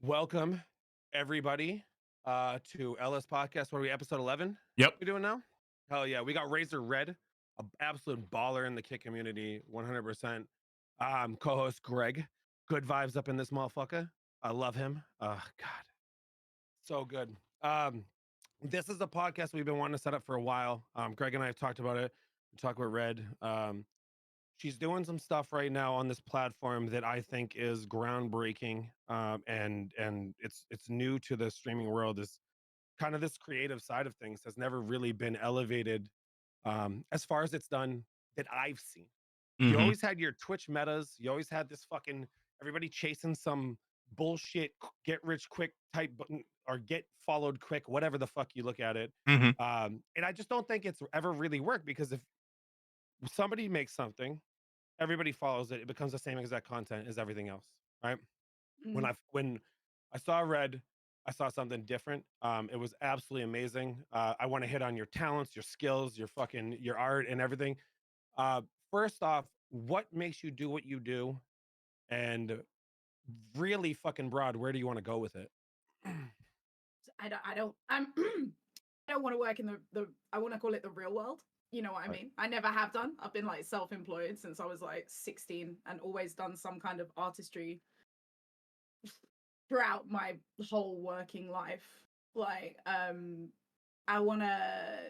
Welcome, everybody, to LS Podcast. What are we, episode 11? Yep. We doing now? Hell yeah. We got Razoredd, an absolute baller in the Kit community, 100%. Co-host Greg. Good vibes up in this motherfucker. I love him. God. So good. This is a podcast we've been wanting to set up for a while. Greg and I have talked about it. We talked with Red. She's doing some stuff right now on this platform that I think is groundbreaking, and it's new to the streaming world. Is kind of this creative side of things has never really been elevated, as far as it's done that I've seen. You Mhm. always had your Twitch metas. You always had this fucking everybody chasing some bullshit get rich quick type button or get followed quick, whatever the fuck you look at it. Mhm. And I just don't think it's ever really worked, because if somebody makes something, everybody follows it, it becomes the same exact content as everything else, right? When Mm. I saw Red, I saw something different. It was absolutely amazing. I want to hit on your talents, your skills, your art and everything. Uh, First off, what makes you do what you do? And really fucking broad, where do you want to go with it? I don't want to work in I want to call it the real world. You know what I Right. mean? I never have done. I've been like self-employed since I was like 16 and always done some kind of artistry throughout my whole working life. Like, I want to,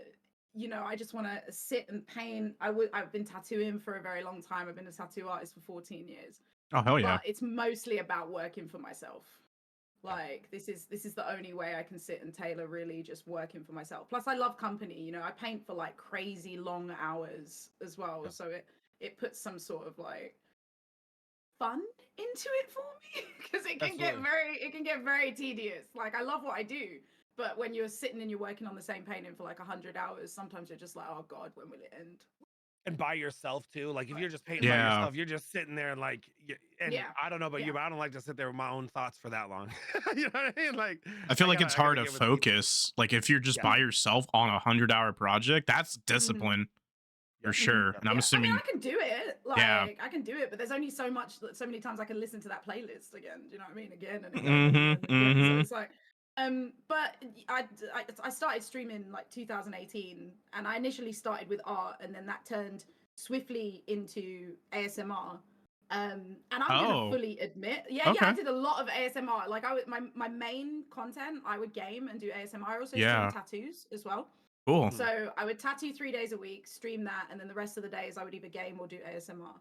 I just want to sit and paint. I've been tattooing for a very long time. I've been a tattoo artist for 14 years. Oh hell yeah. But it's mostly about working for myself. Like this is the only way I can sit and tailor, really just working for myself. Plus I love company, I paint for like crazy long hours as well. Yeah. So it puts some sort of like fun into it for me, because it can get very tedious. Like I love what I do, but when you're sitting and you're working on the same painting for like 100 hours, sometimes you're just like, oh god, when will it end? And by yourself too. Like if you're just painting by Yeah. yourself, you're just sitting there like, Yeah. I don't know about you, but I don't like to sit there with my own thoughts for that long. You know what I mean? Like I feel like gotta- it's I gotta hard to get with the people. focus. Like if you're just Yeah. by yourself on a 100-hour project, that's discipline for sure. And I'm Yeah. assuming I mean, I can do it. Like Yeah. I can do it, but there's only so many times I can listen to that playlist again. Do you know what I mean? Again and again. Mhm, And again. So mhm. it's like, but I started streaming like 2018, and I initially started with art, and then that turned swiftly into ASMR. And I'm gonna fully admit, I Okay. did a lot of ASMR. Like my main content, I would game and do ASMR. I also Yeah. stream tattoos as well. Cool. So I would tattoo 3 days a week, stream that, and then the rest of the days I would either game or do ASMR.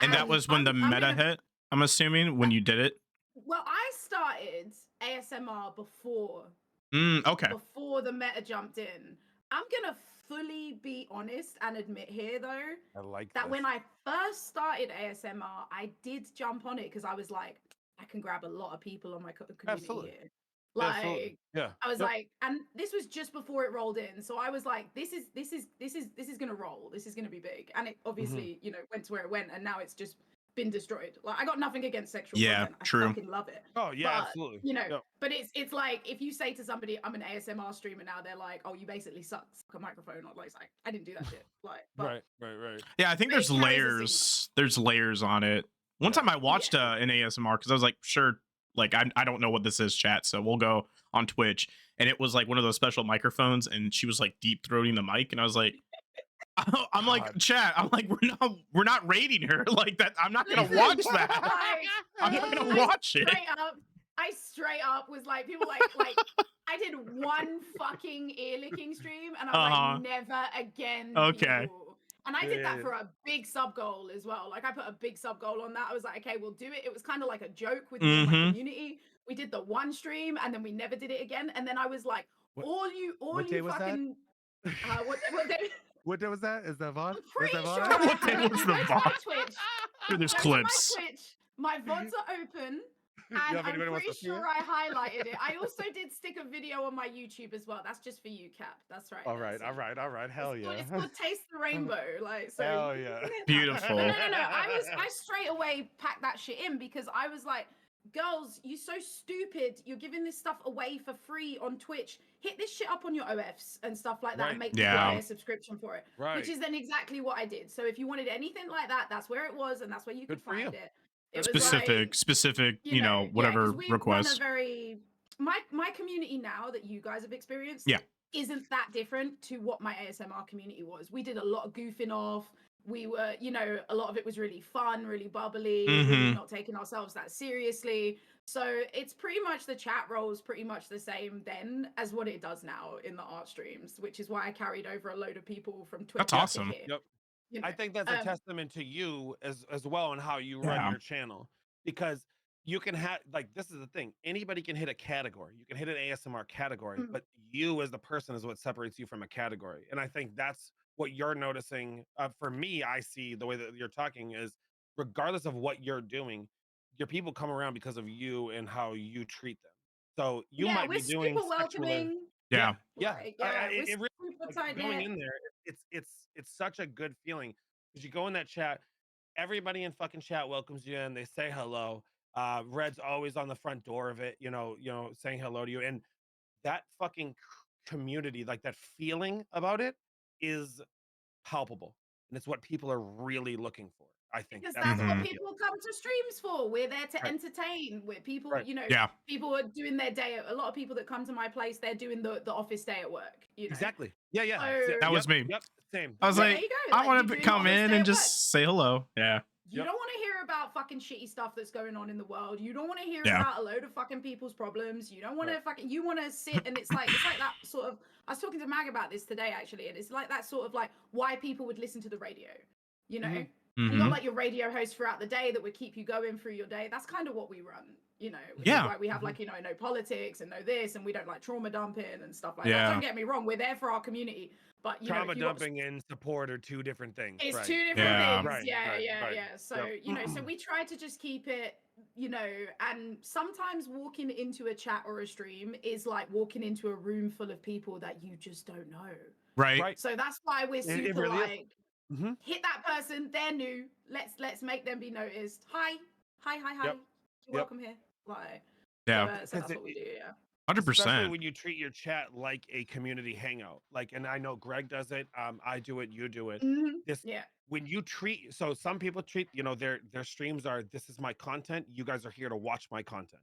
And that was when the meta hit, I'm assuming, when you did it? Well, I started ASMR before Okay. before the meta jumped in. I'm gonna fully be honest and admit here, though, I like that this. when I first started ASMR, I did jump on it because I was like, I can grab a lot of people on my community Absolutely. here. Absolutely. Like, Yeah. I was Yep. like, and this was just before it rolled in, so I was like, this is gonna roll. This is gonna be big, and it obviously, went to where it went, and now it's just been destroyed. Like, I got nothing against sexual content. I true. fucking love it. Oh yeah, But, absolutely. Yep. But it's like if you say to somebody, I'm an ASMR streamer now, they're like, oh, you basically suck a microphone. Or like, I didn't do that shit. Like, but, right. Yeah, I think there's layers. There's layers on it. One time I watched an ASMR because I was like, sure, like I don't know what this is, chat, so we'll go on Twitch, and it was like one of those special microphones, and she was like deep throating the mic, and I was like, I'm like, chat, I'm like, we're not rating her like that. I'm not gonna watch that. Like, I'm not gonna watch it. I straight up was like, people like I did one fucking ear licking stream, and I was like, never again. Okay. People. And I did that for a big sub goal as well. Like I put a big sub goal on that. I was like, okay, we'll do it. It was kind of like a joke with my community. We did the one stream, and then we never did it again. And then I was like, What day was fucking what day? What day was that? Is that VOD? I'm pretty sure. What day was the VOD? Twitch. There's Go to clips. my Twitch. My VODs are open. And I'm pretty sure I highlighted it. I also did stick a video on my YouTube as well. That's just for you, Cap. That's right. All right. Hell yeah. It's called Taste the Rainbow. Like, so. Hell yeah. Beautiful. No. I straight away packed that shit in because I was like, girls, you're so stupid. You're giving this stuff away for free on Twitch. Hit this shit up on your OFs and stuff like that and make people pay a subscription for it. Right. Which is then exactly what I did. So if you wanted anything like that, that's where it was, and that's where you could find it. It specific, was like, whatever request. my community now that you guys have experienced isn't that different to what my ASMR community was. We did a lot of goofing off. We were, a lot of it was really fun, really bubbly, really not taking ourselves that seriously. So it's pretty much the chat roles pretty much the same then as what it does now in the art streams, which is why I carried over a load of people from Twitch. That's awesome. Here. Yep. I think that's a testament to you as well and how you run your channel, because you can have, like, this is the thing, anybody can hit a category, you can hit an ASMR category, but you as the person is what separates you from a category. And I think that's what you're noticing. For me, I see the way that you're talking is, regardless of what you're doing, your people come around because of you and how you treat them. So you might be doing welcoming. Yeah. It really, like, going in there, it's such a good feeling, because you go in that chat, everybody in fucking chat welcomes you in, they say hello. Red's always on the front door of it, saying hello to you, and that fucking community, like that feeling about it, is palpable, and it's what people are really looking for. I think because that's what people come to streams for. We're there to entertain. We're people, people are doing their day. A lot of people that come to my place, they're doing the office day at work. Exactly. Yeah. So, that was me. Yep. Same. I was like, I want to come in and just say hello. Yeah. You don't want to hear about fucking shitty stuff that's going on in the world. You don't want to hear about a load of fucking people's problems. You don't want to you want to sit, and it's like that sort of, I was talking to Mag about this today actually, and it's like that sort of like why people would listen to the radio, You got like your radio host throughout the day that would keep you going through your day. That's kind of what we run, Like we have like, no politics and no this, and we don't like trauma dumping and stuff like that. Don't get me wrong, we're there for our community, but trauma dumping and support are two different things. It's two different things. Yeah. So, so we try to just keep it, and sometimes walking into a chat or a stream is like walking into a room full of people that you just don't know. Right. So that's why we're super really hit that person, they're new, let's make them be noticed. Hi. You're welcome here. Like, so that's what we do. 100%. Especially when you treat your chat like a community hangout. Like, and I know Greg does it, I do it, you do it. When you treat, so some people treat, their streams are, this is my content, you guys are here to watch my content,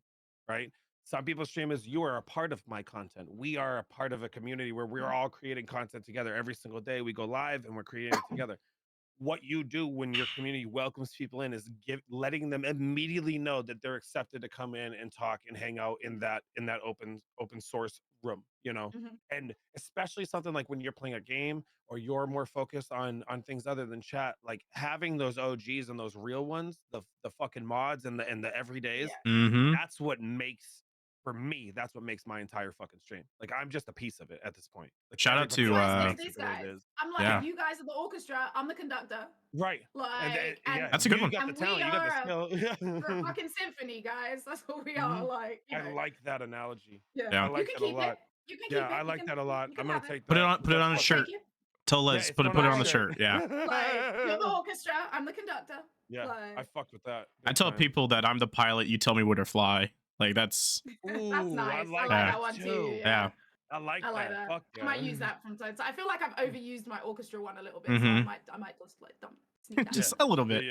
right? Some people's stream is, you are a part of my content. We are a part of a community where we're all creating content together every single day. We go live and we're creating it together. What you do when your community welcomes people in is letting them immediately know that they're accepted to come in and talk and hang out in that open source room, and especially something like when you're playing a game or you're more focused on things other than chat, like having those OGs and those real ones, the fucking mods and the everydays, that's what makes, for me, that's what makes my entire fucking stream. Like, I'm just a piece of it at this point. Like, shout out to these guys. I'm like, you guys are the orchestra, I'm the conductor. Right. Like, and that's a good one. You got the talent, you got the skill. We're a fucking symphony, guys. That's what we are. Like, I like that analogy. Yeah. I like that a lot. You can keep it. I like that a lot. I'm gonna take that. Put it on a shirt. Tell Liz, put it on the shirt. Yeah. Like, you're the orchestra, I'm the conductor. Yeah. I fucked with that. I tell people that I'm the pilot, you tell me where to fly. Like, that's that's nice. I like that one too. Yeah. I like that. Fuck yeah. I might use that from time to time. I feel like I've overused my orchestra one a little bit, so I might just like sneak that just a little bit.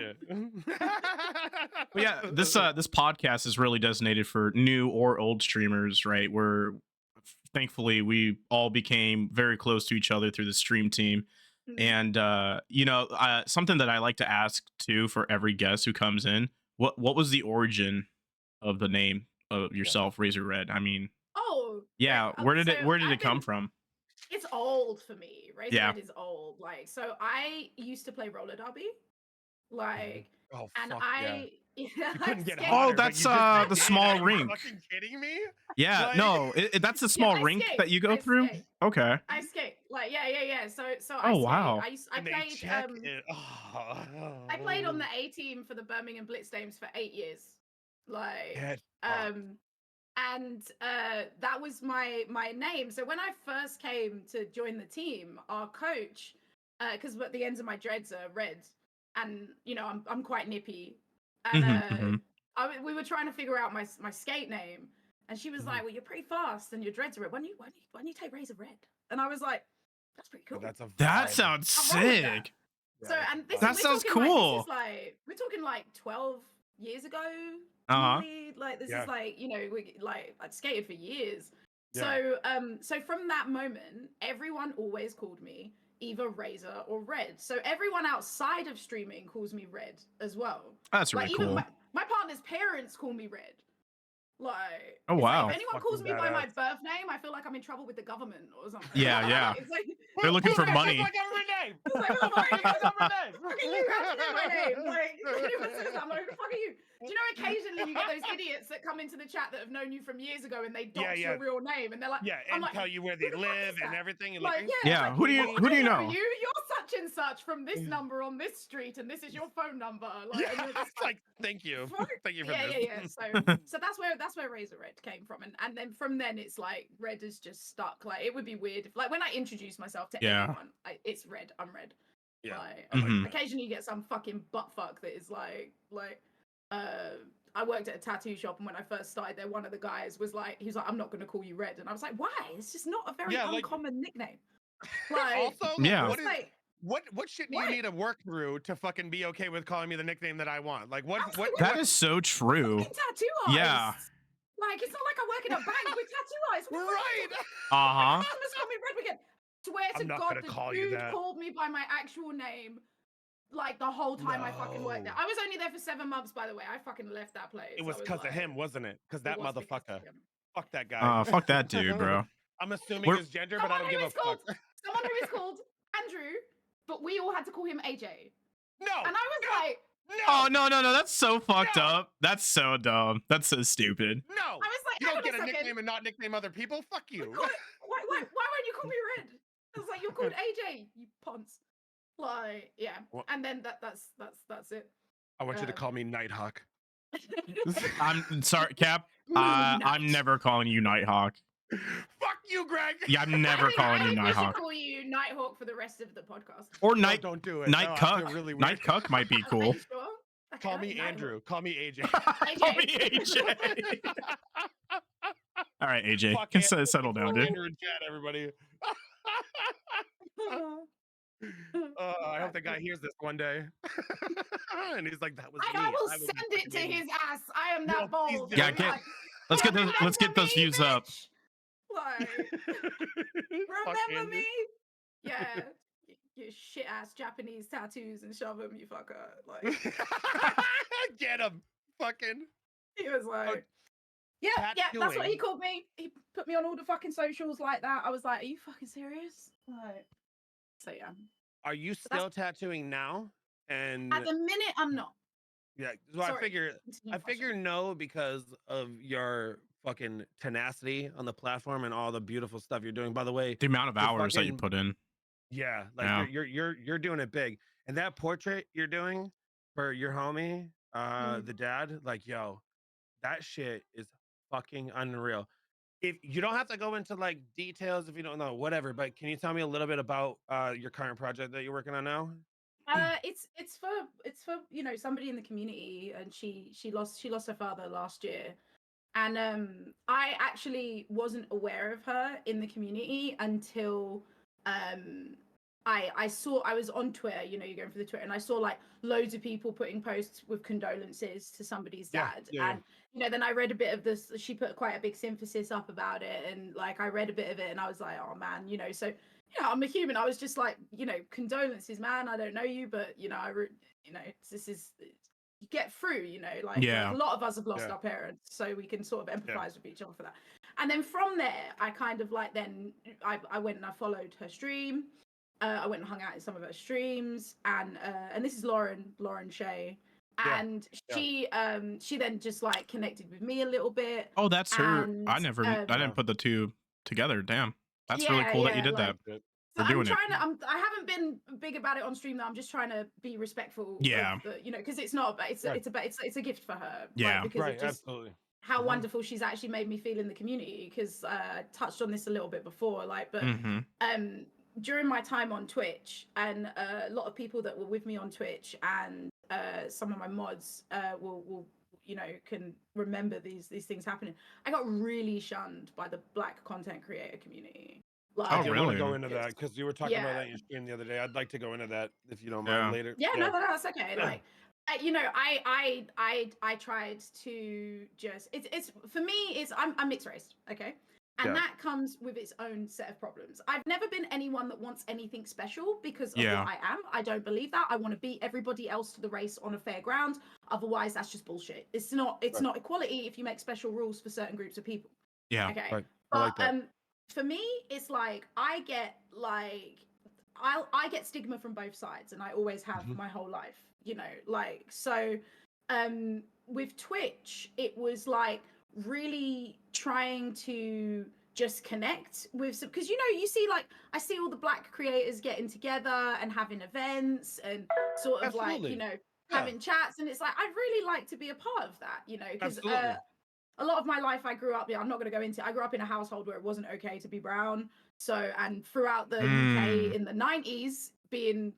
But yeah, this podcast is really designated for new or old streamers, right? Where thankfully we all became very close to each other through the stream team. And something that I like to ask too for every guest who comes in, what was the origin of the name of yourself, Razoredd? I mean, where did it come from? It's old for me. Razoredd is old. Like, so I used to play roller derby, like, you couldn't get hotter, that's the small rink. Are you fucking kidding me? Yeah, like, no, that's the small rink that you go through. Okay. I skate. Like, yeah. So wow. I played on the A team for the Birmingham Blitz Dames for 8 years. Like, and that was my name. So when I first came to join the team, our coach, because at the ends of my dreads are red, and I'm quite nippy, and we were trying to figure out my skate name, and she was like, "Well, you're pretty fast, and your dreads are red. Why don't you take Razoredd?" And I was like, "That's pretty cool. That sounds sick." So, and that sounds cool. We're talking like 12 years ago, Really, like this Yeah. is like, you know, I'd skated for years. Yeah. So from that moment, everyone always called me either Razor or Red. So everyone outside of streaming calls me Red as well. That's Like really even cool. my partner's parents call me Red. Like, Oh, it's like wow. if anyone That's calls me fucking by my badass. birth name, I feel like I'm in trouble with the government or something. Yeah, Like, yeah. It's like They're looking for money. That's my government name. it's like, That's my government name. fucking you, how'd you know my name? Like, if anyone says that, I'm like, who the fuck are you? Do you know occasionally you get those idiots that come into the chat that have known you from years ago and they dox your real name and they're like, Yeah, I'm and like, tell you where who they the fuck live is and that? everything. You're Like, like, yeah, Yeah, who do you know? You're such and such from this number on this street and this is your phone number. Like, and you're just it's like, thank you. fuck. Thank you for Yeah, this. yeah. So that's where Razoredd came from, and then from then it's like Red is just stuck. Like it would be weird if, like, when I introduce myself to anyone, it's Red. I'm Red. Yeah. Like, occasionally you get some fucking buttfuck that is like I worked at a tattoo shop, and when I first started there, one of the guys was like, he's like, I'm not gonna call you Red, and I was like, why? It's just not a very uncommon nickname. Like, also, yeah. What shit do you need to work through to fucking be okay with calling me the nickname that I want? Like what That is so true. Tattoo artist. Yeah. Like, it's not like I work in a bank with tattoo artists. Right. Customers call me Red again. Swear to I'm not God, gonna call the you dude that. called me by my actual name. Like the whole time I fucking worked there. I was only there for 7 months, by the way. I fucking left that place. It was because of him, wasn't it? Because that motherfucker. Fuck that guy. Fuck that dude, bro. I'm assuming his gender, but I don't give a fuck. Someone who is called Andrew, but we all had to call him AJ. No. And I was like, oh no, that's so fucked up. That's so dumb. That's so stupid. No. I was like, you don't get a nickname and not nickname other people. Fuck you. Why won't you call me Red? I was like, you're called AJ, you ponce. Like, yeah. And then that's it. I want you to call me Nighthawk. I'm sorry, Cap. I'm never calling you Nighthawk. Fuck you, Greg. Yeah, I'm never calling you Nighthawk. I should call you Nighthawk for the rest of the podcast. Or don't do it. Night Cuck. Really Night Cuck might be cool. Sure? Call me Andrew. Call me AJ. Call me AJ. All right, AJ. Fuck settle down, dude. Andrew in chat, everybody. I hope that guy hears this one day. And he's like, that was me. I will send it to his ass. I am that bold. Yeah, let's get those views up. Like, remember me? Yeah. You shit ass Japanese tattoos and shove them, you fucker. Like, get him. Fucking. He was like, yeah, that's what he called me. He put me on all the fucking socials like that. I was like, are you fucking serious? Like, so yeah. Are you still tattooing now? And at the minute, I'm not. Yeah, so I figure no, because of your fucking tenacity on the platform and all the beautiful stuff you're doing. By the way, the amount of hours that you put in. Yeah, like you're doing it big. And that portrait you're doing for your homie, the dad, like, yo, that shit is fucking unreal. If you don't have to go into like details if you don't know, whatever, but can you tell me a little bit about your current project that you're working on now? It's for you know, somebody in the community, and she lost her father last year, and I actually wasn't aware of her in the community until I was on Twitter, you know, you're going through the Twitter, and I saw like loads of people putting posts with condolences to somebody's dad. And you know, then I read a bit of this, she put quite a big synthesis up about it, and like I read a bit of it and I was like, oh man, you know, so you know, I'm a human. I was just like, you know, condolences, man. I don't know you, but you know, this is, you get through, you know, like a lot of us have lost our parents, so we can sort of empathize with each other for that. And then from there, I kind of like, then I went and I followed her stream. I went and hung out in some of her streams, and this is Lauren Shea, and she then just like connected with me a little bit. Oh, that's her. I didn't put the two together. Damn. That's really cool that you did that. So I haven't been big about it on stream though. I'm just trying to be respectful. Yeah. Of the, you know, because it's not. It's a gift for her. Yeah. Because right. of just Absolutely. How wonderful she's actually made me feel in the community. Because I touched on this a little bit before, like, but during my time on Twitch, and a lot of people that were with me on Twitch, and some of my mods will you know, can remember these things happening. I got really shunned by the Black content creator community. Like, I really want to go into that because you were talking about that in your stream the other day. I'd like to go into that if you don't mind later. Yeah, no, that's okay. Like, I tried to just it's for me I'm mixed race, okay, and that comes with its own set of problems. I've never been anyone that wants anything special because of what I am. I don't believe that. I want to beat everybody else to the race on a fair ground. Otherwise, that's just bullshit. It's not equality if you make special rules for certain groups of people. Yeah. Okay. Right. But like that. For me, it's like I get stigma from both sides, and I always have my whole life. So with Twitch, it was like really trying to just connect with some, because you see, like, I see all the Black creators getting together and having events and sort of Absolutely. like having chats, and it's like I'd really like to be a part of that, because a lot of my life I grew up, I'm not going to go into, I grew up in a household where it wasn't okay to be brown. So, and throughout the UK in the 90s, being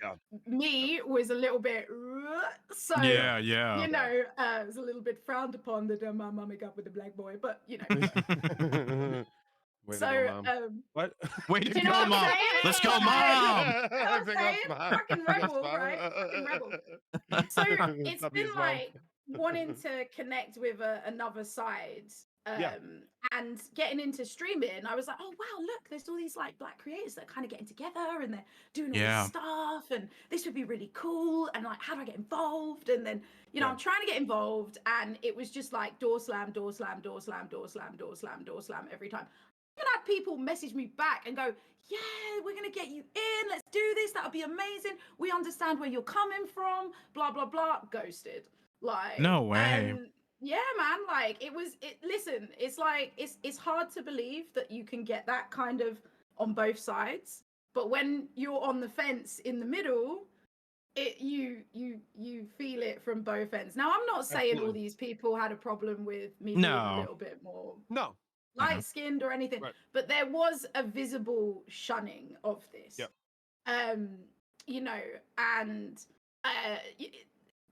me was a little bit, so, it was a little bit frowned upon that my mummy got with a black boy, but, Way so, to go, Mom. What? Way to you know go, what I'm Mom. saying? Let's go, Like, Mom. you know what I'm saying? Fucking rebel, right? Fucking rebel. So it's Stop been his mom. like wanting to connect with another side, and getting into streaming. I was like, oh wow, look, there's all these like Black creators that are kind of getting together and they're doing all this stuff, and this would be really cool. And like, how do I get involved? And then I'm trying to get involved, and it was just like door slam, door slam, door slam, door slam, door slam, door slam every time. Even had people message me back and go, yeah, we're going to get you in. Let's do this. That'll be amazing. We understand where you're coming from. Blah, blah, blah. Ghosted. Like, no way. And yeah, man. Like, listen, it's like, it's hard to believe that you can get that kind of on both sides. But when you're on the fence in the middle, you feel it from both ends. Now, I'm not saying all these people had a problem with me being a little bit more light-skinned or anything, but there was a visible shunning of this. And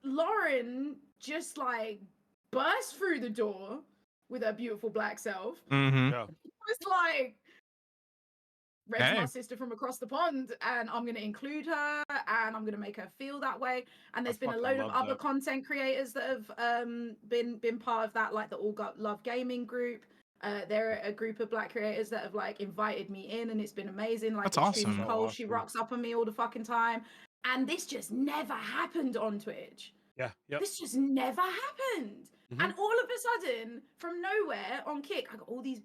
Lauren just like burst through the door with her beautiful Black self. It was like, Red's my sister from across the pond, and I'm going to include her, and I'm going to make her feel that way. And there's been a load of other content creators that have been part of that, like the All Love Gaming group. There are a group of Black creators that have like invited me in, and it's been amazing. Like, that's awesome. Nicole, she rocks up on me all the fucking time, and this just never happened on Twitch. This just never happened. And all of a sudden, from nowhere on Kick, I got all these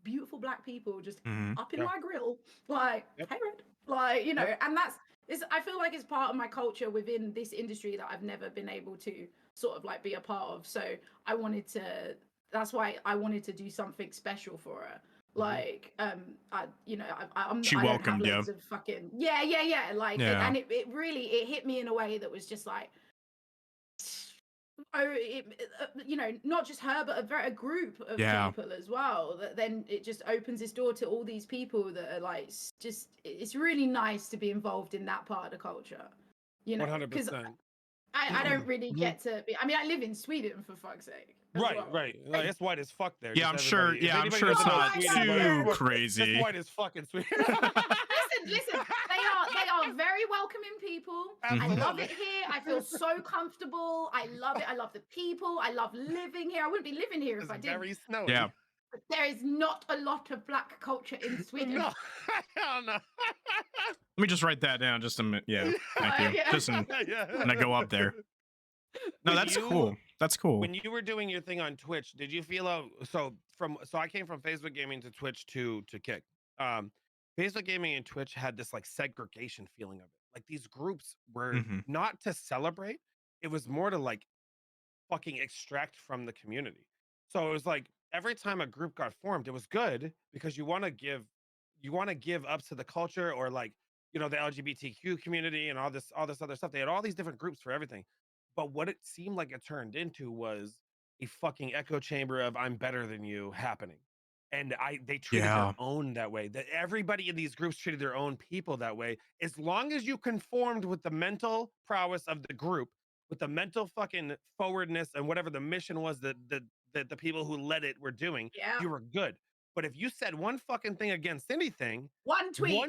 beautiful Black people just up in my grill, like, hey Red, like, and I feel like it's part of my culture within this industry that I've never been able to sort of like be a part of. So that's why I wanted to do something special for her. Like, she welcomed you. Of fucking like, and it really hit me in a way that was just like, not just her, but a group of people as well. That then it just opens this door to all these people that are like, just, it's really nice to be involved in that part of the culture. 100%. I don't really get to be. I mean, I live in Sweden, for fuck's sake. Right. Like, it's white as fuck there. Yeah, I'm sure. Yeah, I'm sure it's not too crazy. It's white as fucking Sweden. Listen. They are very welcoming people. I love it here. I feel so comfortable. I love it. I love the people. I love living here. I wouldn't be living here if I didn't. Very snowy. Yeah. But there is not a lot of Black culture in Sweden. No. Hell no. Let me just write that down. Just a minute. Yeah. Thank you. Just when I go up there. No, that's cool. That's cool. When you were doing your thing on Twitch, did you feel so I came from Facebook gaming to Twitch to Kick. Facebook gaming and Twitch had this like segregation feeling of it. Like, these groups were not to celebrate. It was more to like fucking extract from the community. So it was like every time a group got formed, it was good because you want to give up to the culture, or like, the LGBTQ community and all this other stuff. They had all these different groups for everything. But what it seemed like it turned into was a fucking echo chamber of I'm better than you happening. And they treated their own that way. That everybody in these groups treated their own people that way. As long as you conformed with the mental prowess of the group, with the mental fucking forwardness and whatever the mission was that the people who led it were doing, you were good. But if you said one fucking thing against anything, one tweet,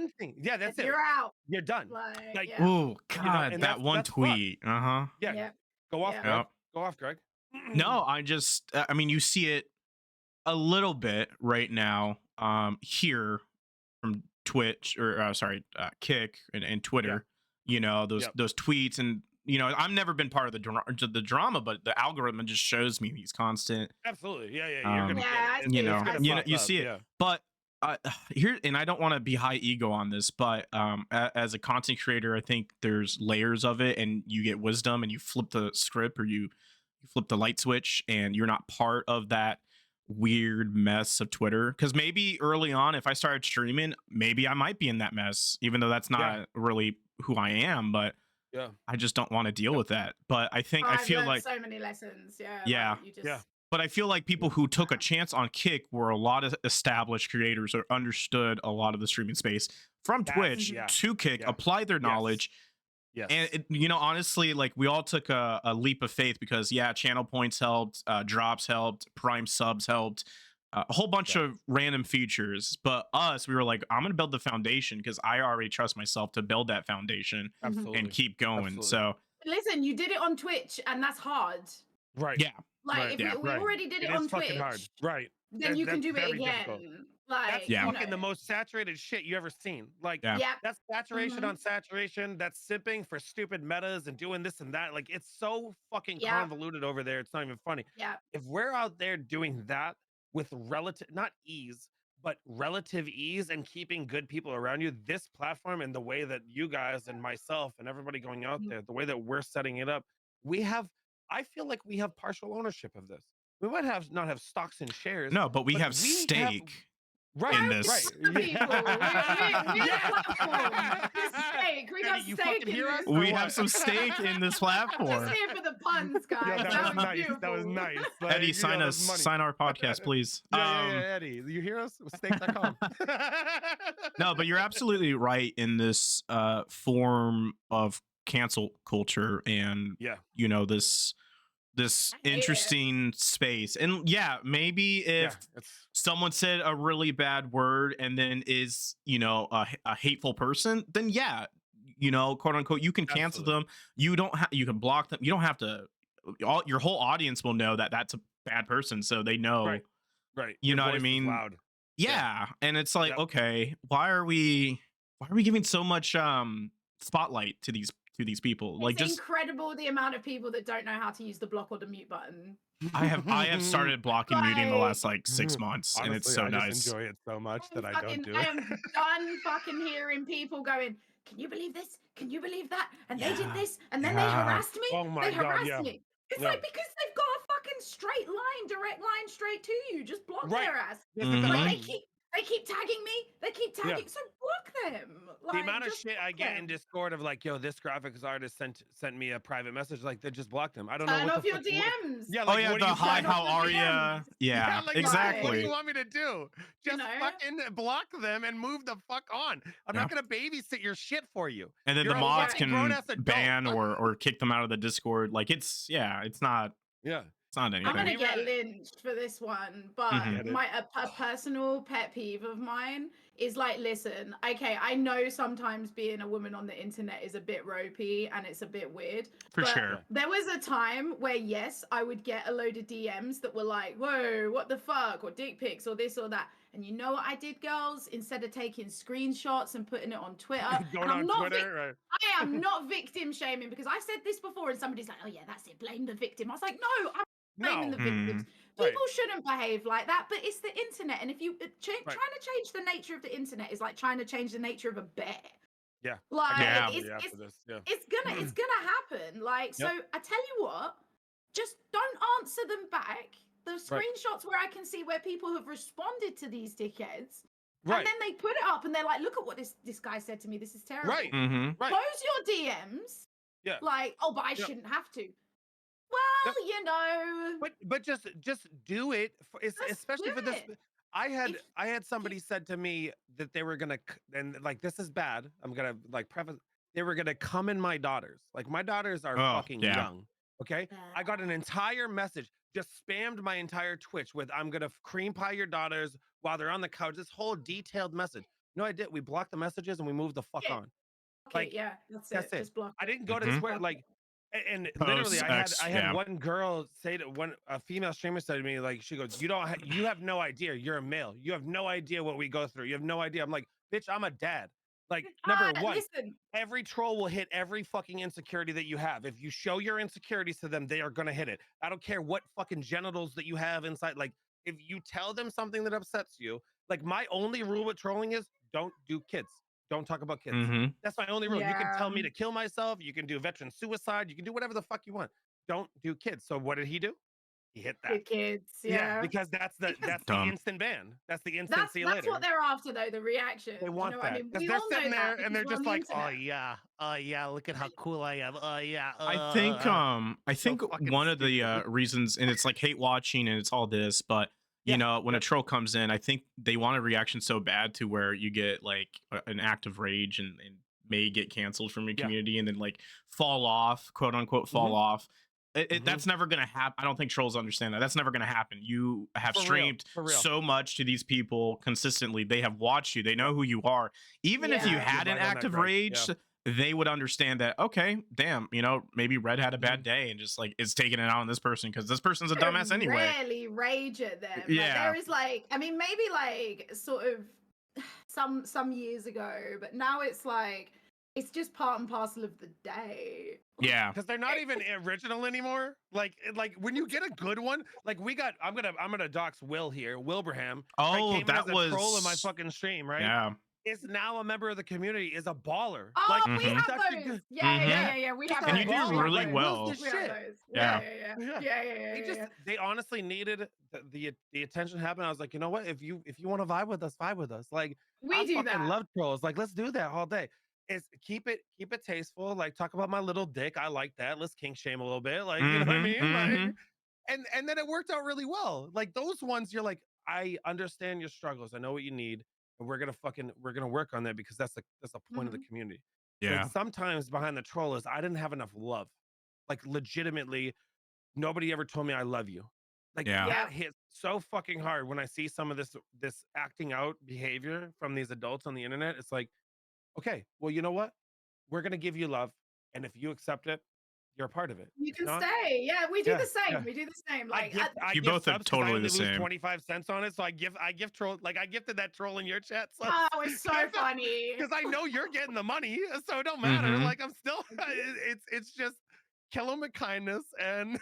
that's it. You're out. You're done. Oh God, that's one tweet. Yeah. Go off, Yeah. Greg. Yep. Go off, Greg. No, I mean, you see it a little bit right now here from Twitch or Kick and Twitter. You know, those tweets, and you know, I've never been part of the drama, but the algorithm just shows me these constant. Absolutely, yeah. You're gonna Yeah, get it. I see it. It's gonna you know, pop you up, see it. yeah. But here, and I don't want to be high ego on this, but as a content creator, I think there's layers of it, and you get wisdom, and you flip the script, or you flip the light switch, and you're not part of that weird mess of Twitter. Because maybe early on, if I started streaming, maybe I might be in that mess, even though that's not really who I am. But I just don't want to deal with that. But I think I've I feel learned like so many lessons. Yeah. Like, you just, But I feel like people who took a chance on Kick were a lot of established creators or understood a lot of the streaming space from Twitch to Kick, applied their knowledge. And it, you know, honestly, like we all took a leap of faith because channel points helped, drops helped, prime subs helped, a whole bunch of random features. But we were like, I'm gonna build the foundation because I already trust myself to build that foundation and keep going. So listen, you did it on Twitch, and that's hard. Right. Yeah. Like if we already did it on Twitch, hard. Right. Then you can do it again. Difficult. Like that's fucking the most saturated shit you ever seen. Like that's saturation on saturation. That's sipping for stupid metas and doing this and that. Like it's so fucking convoluted over there. It's not even funny. Yeah. If we're out there doing that with relative, not ease, but relative ease and keeping good people around you, this platform and the way that you guys and myself and everybody going out there, the way that we're setting it up, I feel like we have partial ownership of this. We might not have stocks and shares. No, but we have stake. In this. We have some stake in this platform. Just here for the puns, guys. That was nice. Like, Eddie, sign our podcast, please. Eddie, you hear us? Stake.com. No, but you're absolutely right in this form of cancel culture and you know, this interesting space. And maybe if someone said a really bad word and then is, you know, a hateful person, then you know, quote unquote, you can cancel them. You can block them. You don't have to. Your whole audience will know that that's a bad person, so they know. Right. You know what I mean? Loud. Yeah, and it's like, okay, why are we giving so much spotlight to these people? It's like, just incredible the amount of people that don't know how to use the block or the mute button. I have started blocking muting the last like 6 months. Honestly, and it's so nice. I just enjoy it so much that I don't do it. I am done fucking hearing people going, can you believe this? Can you believe that? And they did this, and then they harassed me. Oh my God, me. It's like, because they've got a fucking straight line, direct line straight to you. Just block their ass. Like, they keep tagging me. They keep tagging. So block them. Like, the amount of shit I get in Discord of like, yo, this graphics artist sent me a private message. Like, they just blocked them. I don't know. Turn off your DMs. Yeah. Like, the hi, how are you? Yeah, like, exactly. What do you want me to do? Just fucking block them and move the fuck on. I'm not gonna babysit your shit for you. And then the mods can ban or kick them out of the Discord. Like, it's not. Yeah. It's not anything. I'm gonna get lynched for this one, but a personal pet peeve of mine is like, listen, okay, I know sometimes being a woman on the internet is a bit ropey and it's a bit weird. For sure. There was a time where, yes, I would get a load of DMs that were like, whoa, what the fuck, or dick pics or this or that. And you know what I did, girls? Instead of taking screenshots and putting it on Twitter, I am not victim shaming, because I said this before and somebody's like, oh yeah, that's it, blame the victim. I was like, no, I'm blaming the victims. People shouldn't behave like that, but it's the internet. And if you trying to change the nature of the internet is like trying to change the nature of a bear. Yeah. Like it's gonna happen. Like, so I tell you what, just don't answer them back. The screenshots where I can see where people have responded to these dickheads. And then they put it up and they're like, look at what this guy said to me. This is terrible. Close your DMs. Yeah. Like, oh, but I shouldn't have to. Well, you know. But just do it, especially for this. I had somebody said to me that they were gonna, and like, this is bad. I'm gonna like preface. They were gonna come in my daughters. Like, my daughters are fucking young. Okay. I got an entire message, just spammed my entire Twitch with, I'm gonna cream pie your daughters while they're on the couch. This whole detailed message. No, I did. We blocked the messages and we moved the fuck on. Okay, like, that's it. Just block. I didn't go to this where, like, And literally, Posts, I had yeah. one girl say to a female streamer said to me, like, she goes, you have no idea. You're a male. You have no idea what we go through. You have no idea. I'm like, bitch, I'm a dad. Like, number one, Listen, every troll will hit every fucking insecurity that you have. If you show your insecurities to them, they are gonna hit it. I don't care what fucking genitals that you have inside. Like, if you tell them something that upsets you, like my only rule with trolling is don't do kids. Don't talk about kids. Mm-hmm. That's my only rule. You can yeah, tell me to kill myself. You can do veteran suicide. You can do whatever the fuck you want. Don't do kids. So what did he do? He hit that. with kids, Yeah, yeah. because that's the Because Dumb. instant ban. That's the instant see you that's later. what they're after, though. The reaction. They You want know what I that mean? because We they're all know sitting there that and they're because just we're on like, the internet. oh yeah, look at how cool I am. Oh yeah, I think fucking one of the stupid. reasons, and it's like hate watching and it's all this, but you Yeah, know, when yeah. a troll comes in, I think they want a reaction so bad to where you get like an act of rage and may get canceled from your Yeah. community and then like fall off, quote unquote, fall off. That's never gonna happen. I don't think trolls understand that. That's never gonna happen. You have For real, streamed for real. so much to these people consistently. They have watched you. They know who you are. Even if you Yeah. had You're an right on act that, of Greg. rage, Yeah. they would understand that, okay, damn, you know, maybe Red had a bad day and just like is taking it out on this person because this person's a Don't dumbass anyway. Rarely rage at them. Like, Yeah. there is like, I mean, maybe like sort of some years ago, but now it's like it's just part and parcel of the day. Yeah. Because they're not even original anymore. Like when you get a good one, like we got. I'm gonna dox Will here. Wilbraham. Right, Oh, came in that as a was troll in my fucking stream. Right. Yeah. Is now a member of the community. Is a baller. Oh, like we he's have such a those. good. Yeah. We just have a those. And you do baller. We have really like, those. well. Will's the We have shit. those. Yeah. Yeah. They honestly needed the attention happened. I was like, you know what? If you want to vibe with us. Like We I do fucking that. love trolls. Like let's do that all day. It's keep it tasteful. Like talk about my little dick. I like that. Let's kink shame a little bit. Like you know what I mean? Like and then it worked out really well. Like those ones, you're like, I understand your struggles. I know what you need, and we're gonna work on that because that's the point of the community. Yeah. But sometimes behind the troll is I didn't have enough love. Like legitimately, nobody ever told me I love you. Like Yeah. that hits so fucking hard when I see some of this acting out behavior from these adults on the internet. It's like, okay, well, you know what? We're gonna give you love, and if you accept it, you're a part of it. You If can not, stay. Yeah, we do yeah, the same. yeah. We do the same. I Like, You give both are subs because I totally only the lose same. 25 cents on it. So I give troll, like I gifted that troll in your chat. So oh, it's so funny. because I know you're getting the money, so it don't matter. Like I'm still it's just kill them with kindness and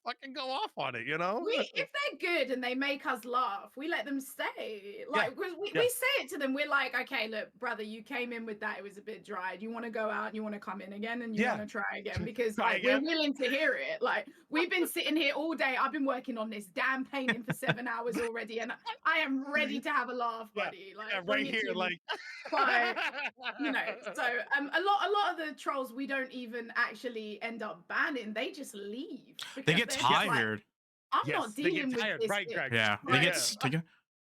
fucking go off on it, you know? If they're good and they make us laugh, we let them stay. Like we yeah. say it to them. We're like, okay, look, brother, you came in with that. It was a bit dry. Do you want to go out and you want to come in again and you want to try again? Because Try like again. we're willing to hear it. Like we've been sitting here all day. I've been working on this damn painting for 7 hours already, and I am ready to have a laugh, buddy. Like right here, like but you know, so a lot of the trolls we don't even actually end up banning. They just leave. They because get they're just like, tired. I'm not dealing with this. Right, Greg. Yeah. Right.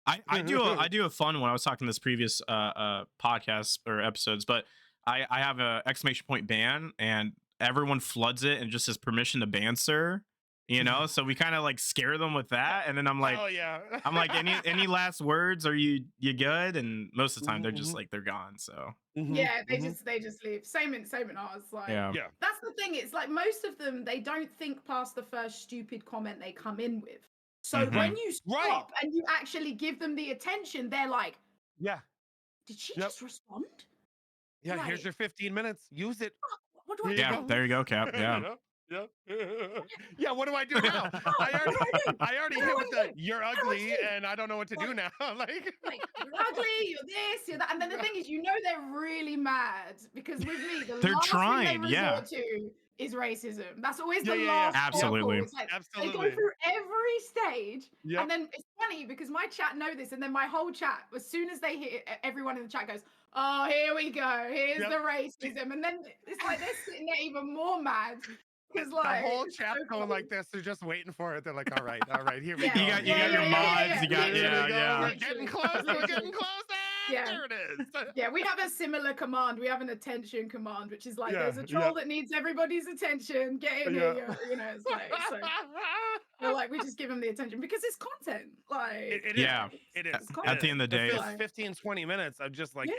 I do a fun one. I was talking this previous podcast or episodes, but I have a exclamation point ban and everyone floods it and just says permission to ban, sir. You know, so we kind of like scare them with that, and then I'm like, oh yeah, I'm like, any last words? Are you good? And most of the time they're just like they're gone. So yeah, they just leave. Same in ours. Like that's the thing. It's like most of them they don't think past the first stupid comment they come in with. So when you stop and you actually give them the attention, they're like, yeah, did she just respond? Yeah, like, here's your 15 minutes. Use it. What do I yeah, do? there you go, Cap. Yeah. Yeah, what do I do now? I already hit with the you're ugly and I don't know what to do now. like you're ugly, you're this, you're that. And then the thing is, you know they're really mad because with me, the They're last trying, thing they resort to is racism. That's always the last absolutely. It's like they go through every stage. And then it's funny because my chat know this, and then my whole chat, as soon as they hear everyone in the chat goes, oh, here we go, here's the racism. And then it's like they're sitting there even more mad. Because like the whole chat's going like this, they're just waiting for it. They're like, all right, here we go. You got your mods, you got We're getting close, we're getting close. There it is. Yeah, we have a similar command. We have an attention command, which is like there's a troll that needs everybody's attention. Get in here, you know. It's like so like we just give them the attention because it's content. Like it is. At the end of the day, it's 15, 20 minutes of just like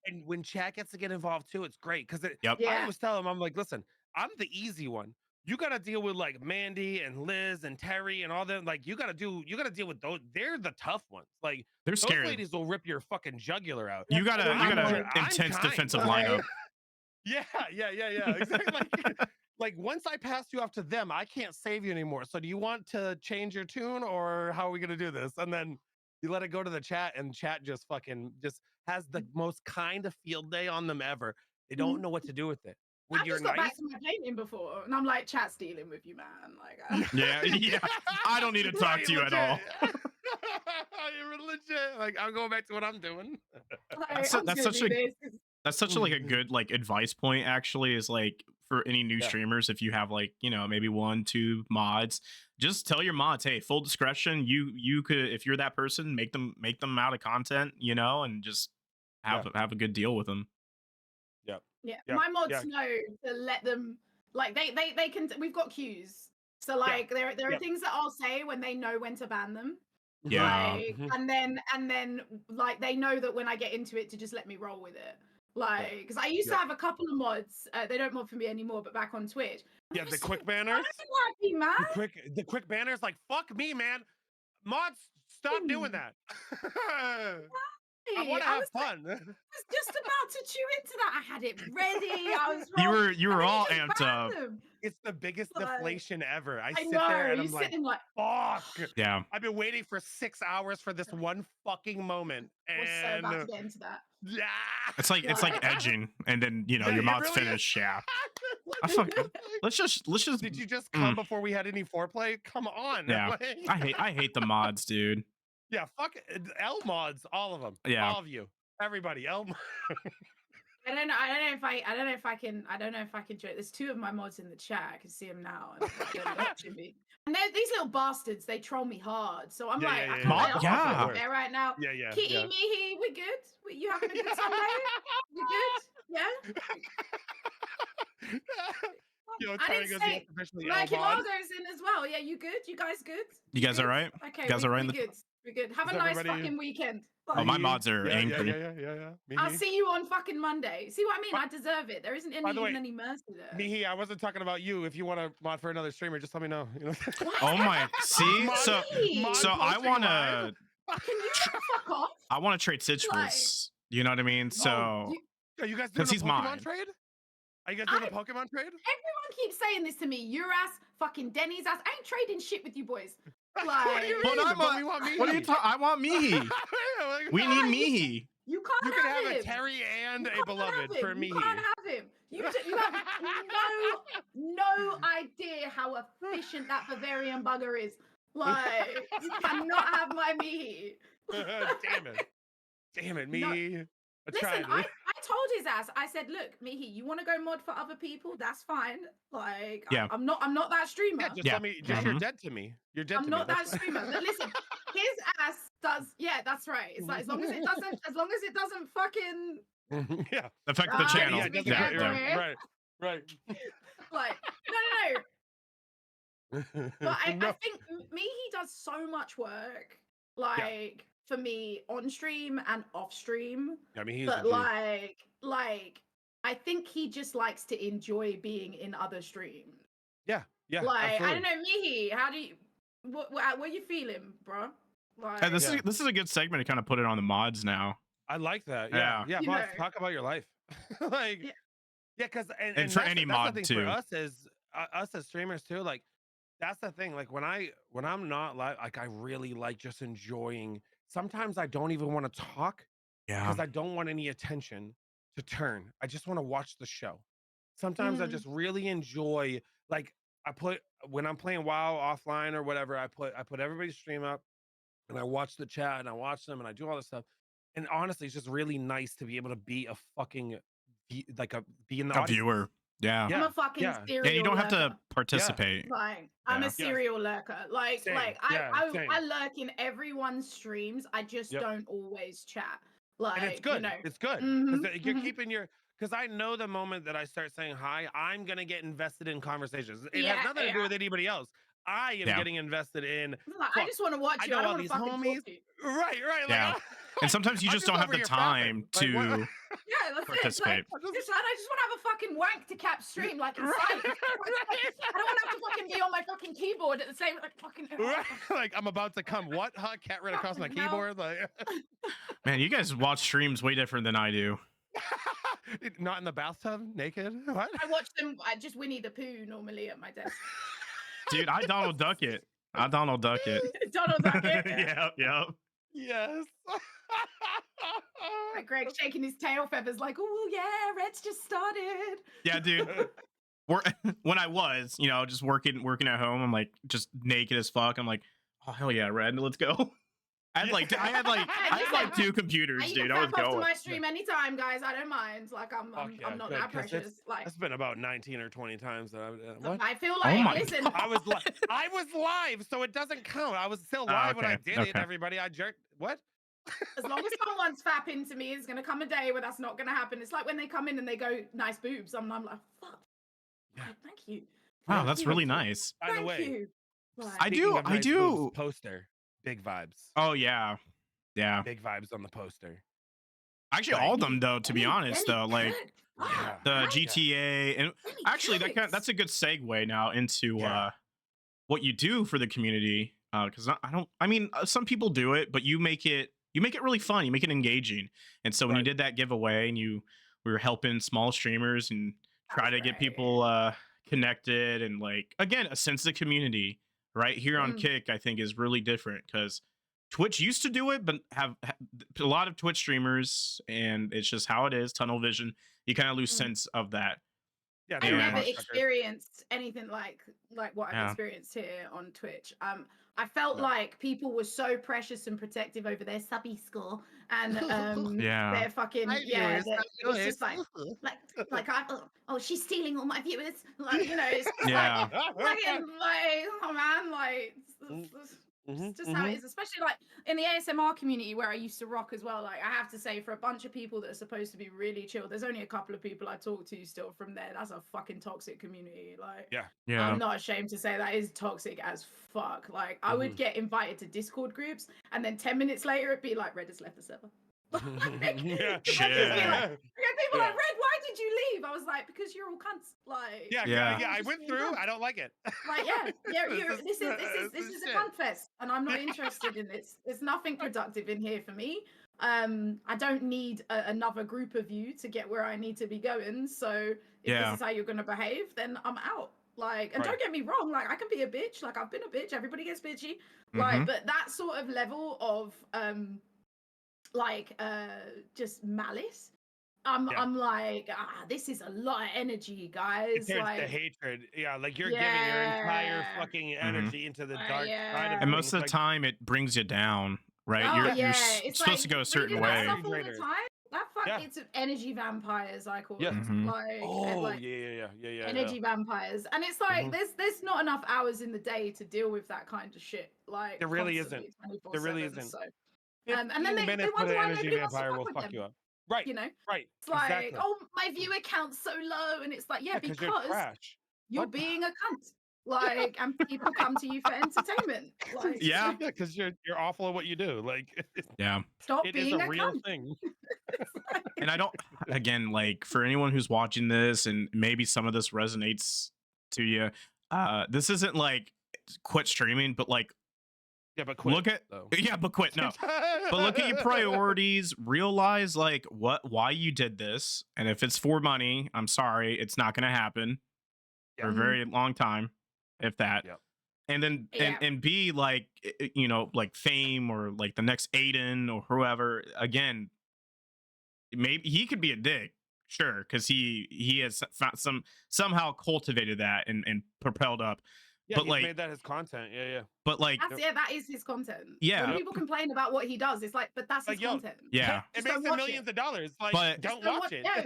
and when chat gets to get involved too, it's great because I always tell them, I'm like, listen, I'm the easy one. You got to deal with like Mandy and Liz and Terry and all them. Like you got to deal with those. They're the tough ones. Like They're those scary. ladies will rip your fucking jugular out. You got a intense kind. defensive lineup. Yeah. Exactly. Like once I pass you off to them, I can't save you anymore. So do you want to change your tune or how are we gonna do this? And then you let it go to the chat, and chat just has the most kind of field day on them ever. They don't know what to do with it. When I've just got back to my painting before, and I'm like, chat's dealing with you, man. Like, yeah. I don't need to talk to you at all. You're legit. Like I'm going back to what I'm doing. That's such a, like a good like advice point. Actually, is like for any new streamers, if you have like maybe 1-2 mods, just tell your mods, hey, full discretion. You could, if you're that person, make them out of content, and just have a good deal with them. Yeah. My mods know to let them, like they can. We've got cues, so like there are things that I'll say when they know when to ban them. Yeah. Like, and then like they know that when I get into it to just let me roll with it. Like, because I used to have a couple of mods. They don't mod for me anymore, but back on Twitch. Yeah, the quick banners. Happy, man. The quick banners, like fuck me, man. Mods, stop doing that. I want to have fun. I was just about to chew into that. I had it ready. I was you were all amped up. It's the biggest deflation ever. I sit know, there and I'm like, fuck. Yeah. I've been waiting for 6 hours for this one fucking moment. And we're so about to get into that. Yeah. It's like edging, and then your mod's really finished. Yeah. Let's just. Did you just come before we had any foreplay? Come on. Yeah. I hate the mods, dude. Yeah, fuck it. L mods, all of them. Yeah. All of you. Everybody. L I don't know if I can joke. There's 2 of my mods in the chat. I can see them now. And they're these little bastards, they troll me hard. So I'm I can't let off there right now. Yeah. Kitty, Mihi, we good? You having a good Sunday? We good? Yeah? I didn't say like Imago's in as well. Yeah, you good? You guys good? You guys all right? Okay, you guys all right? We're good. Have a nice fucking weekend. Oh, my mods are angry. Yeah. I'll see you on fucking Monday. See what I mean? I deserve it. There isn't any mercy there. Mihi, I wasn't talking about you. If you want to mod for another streamer, just let me know. Oh my! See, so I want to. Can you fuck off? I want to trade citrus. You know what I mean? So. Are you guys doing a Pokemon trade? Are you guys doing a Pokemon trade? Everyone keeps saying this to me. Your ass, fucking Denny's ass. I ain't trading shit with you boys. Like, what do you mean? We want Mihi. What are you talking? I want Mihi. We need Mihi. You can't have him. A Terry and a beloved for Mihi. You can't have him. You have no idea how efficient that Bavarian bugger is. Like, you cannot have my Mihi. Damn it, Mihi. No. Listen, I told his ass, I said, look, Mihi, you want to go mod for other people? That's fine. Like, I'm not that streamer. Yeah, just tell me, you're dead to me. You're dead to me. I'm not that streamer. Listen, his ass does, that's right. It's like, as long as it doesn't fucking affect the channel. Right. Like, no. But I think Mihi does so much work. Like, for me on stream and off stream. I mean, but like I think he just likes to enjoy being in other streams. Yeah. Like, absolutely. I don't know, Mihi, how do you what you feeling, bro? Like, hey, this is a good segment to kind of put it on the mods now. I like that. Yeah. Mods, talk about your life. Like, because and for any mod too. For us as streamers too, like that's the thing. Like when I'm not like I really like just enjoying. Sometimes I don't even want to talk because I don't want any attention to turn. I just want to watch the show. Sometimes I just really enjoy, like when I'm playing WoW offline or whatever, I put everybody's stream up and I watch the chat and I watch them and I do all this stuff. And honestly, it's just really nice to be able to be a fucking be in the viewer. Yeah. I'm a fucking serial you don't have lurker. to participate. Like, I'm a serial lurker. Like, I lurk in everyone's streams. I just don't always chat. Like, and it's good. It's good. You're keeping your, because I know the moment that I start saying hi, I'm going to get invested in conversations. It has nothing to do with anybody else. I am getting invested in. Like, I just want to watch you. I don't want to fucking talk to you. Right. Like, And sometimes you I'm just don't have over the here time frapping. Like, to what? Yeah, that's participate. it. Like, just, I just want to have a fucking wank to cap stream, like inside. I don't want to have to fucking be on my fucking keyboard at the same, like fucking. Like I'm about to come. What? Huh? Cat ran across my Fucking hell. keyboard. Like, Man, you guys watch streams way different than I do. not in the bathtub, naked. What? I watch them. I just Winnie the Pooh normally at my desk. Dude, I Donald Duck it. I Donald Duck it. Donald Duck it. Yeah. Yes. Like Greg shaking his tail feathers, like, oh yeah, Red's just started. Yeah, dude. When I was, just working at home, I'm like just naked as fuck. I'm like, oh hell yeah, Red, let's go. I had like 2 computers, You dude. can I was tap off to going. my stream anytime, guys. I don't mind. Like I'm not that precious. Like It's been about 19 or 20 times that what? I feel like my listen. God. I was live, so it doesn't count. I was still live when I did it. Everybody, I jerked. What? As long as someone's fapping to me, it's gonna come a day where that's not gonna happen. It's like when they come in and they go, nice boobs. I'm like, fuck. Yeah. God, thank you. Wow, that's really nice. By the way, I do. Poster. Big vibes. Oh yeah. Yeah. Big vibes on the poster. Actually, all of them though, to be honest, though, like the GTA and actually that's a good segue now into what you do for the community. Because some people do it, but you make it really fun. You make it engaging. And so when you did that giveaway and we were helping small streamers and try to get people connected and like again a sense of community right here on Kick, I think is really different because Twitch used to do it, but have a lot of Twitch streamers, and it's just how it is. Tunnel vision. You kind of lose sense of that. Yeah, I never experienced anything like what I've experienced here on Twitch. I felt like people were so precious and protective over their subby score, and they're fucking it was just like she's stealing all my viewers, like it's just like oh man, like. It's just how it is, especially like in the ASMR community where I used to rock as well. Like I have to say, for a bunch of people that are supposed to be really chill, there's only a couple of people I talk to still from there. That's a fucking toxic community. Like, I'm not ashamed to say that is toxic as fuck. Like I would get invited to Discord groups, and then 10 minutes later it'd be like, Red has left the server. People like, Red, why did you leave? I was like, because you're all cunts. Like, I went through. I don't like it. Like, this is a cunt fest, and I'm not interested in this. There's nothing productive in here for me. I don't need another group of you to get where I need to be going. So if this is how you're gonna behave, then I'm out. Like, and don't get me wrong, like I can be a bitch. Like I've been a bitch. Everybody gets bitchy. Like, but that sort of level of just malice. I'm like, this is a lot of energy, guys. It turns like to hatred. Yeah, like you're giving your entire fucking energy into the dark side of and most of the time it brings you down, right? You're supposed to go a certain way. Stuff all the time. It's energy vampires, I call them. Like, energy vampires. And it's like there's not enough hours in the day to deal with that kind of shit. Like there really isn't. There really isn't. So. And then they wonder why nobody wants to fuck with them. You up. Right. Right. It's like, my viewer count's so low, and it's like, because you're being a cunt. Like, and people come to you for entertainment. Like, because you're awful at what you do. Like, stop it being is a real cunt. thing. And I don't, again, like for anyone who's watching this, and maybe some of this resonates to you, this isn't like quit streaming, but like. Yeah, but quit. But quit. No, but look at your priorities. Realize like why you did this, and if it's for money, I'm sorry, it's not going to happen for a very long time, if that. And then and be like like fame or like the next Aiden or whoever. Again, maybe he could be a dick, sure, because he has somehow cultivated that and propelled up. Yeah, but he's like made that his content. But like that is his content. Yeah. When people complain about what he does, it's like, but that's his content. Yeah. It makes him millions of dollars. Like, but don't watch it. Yeah,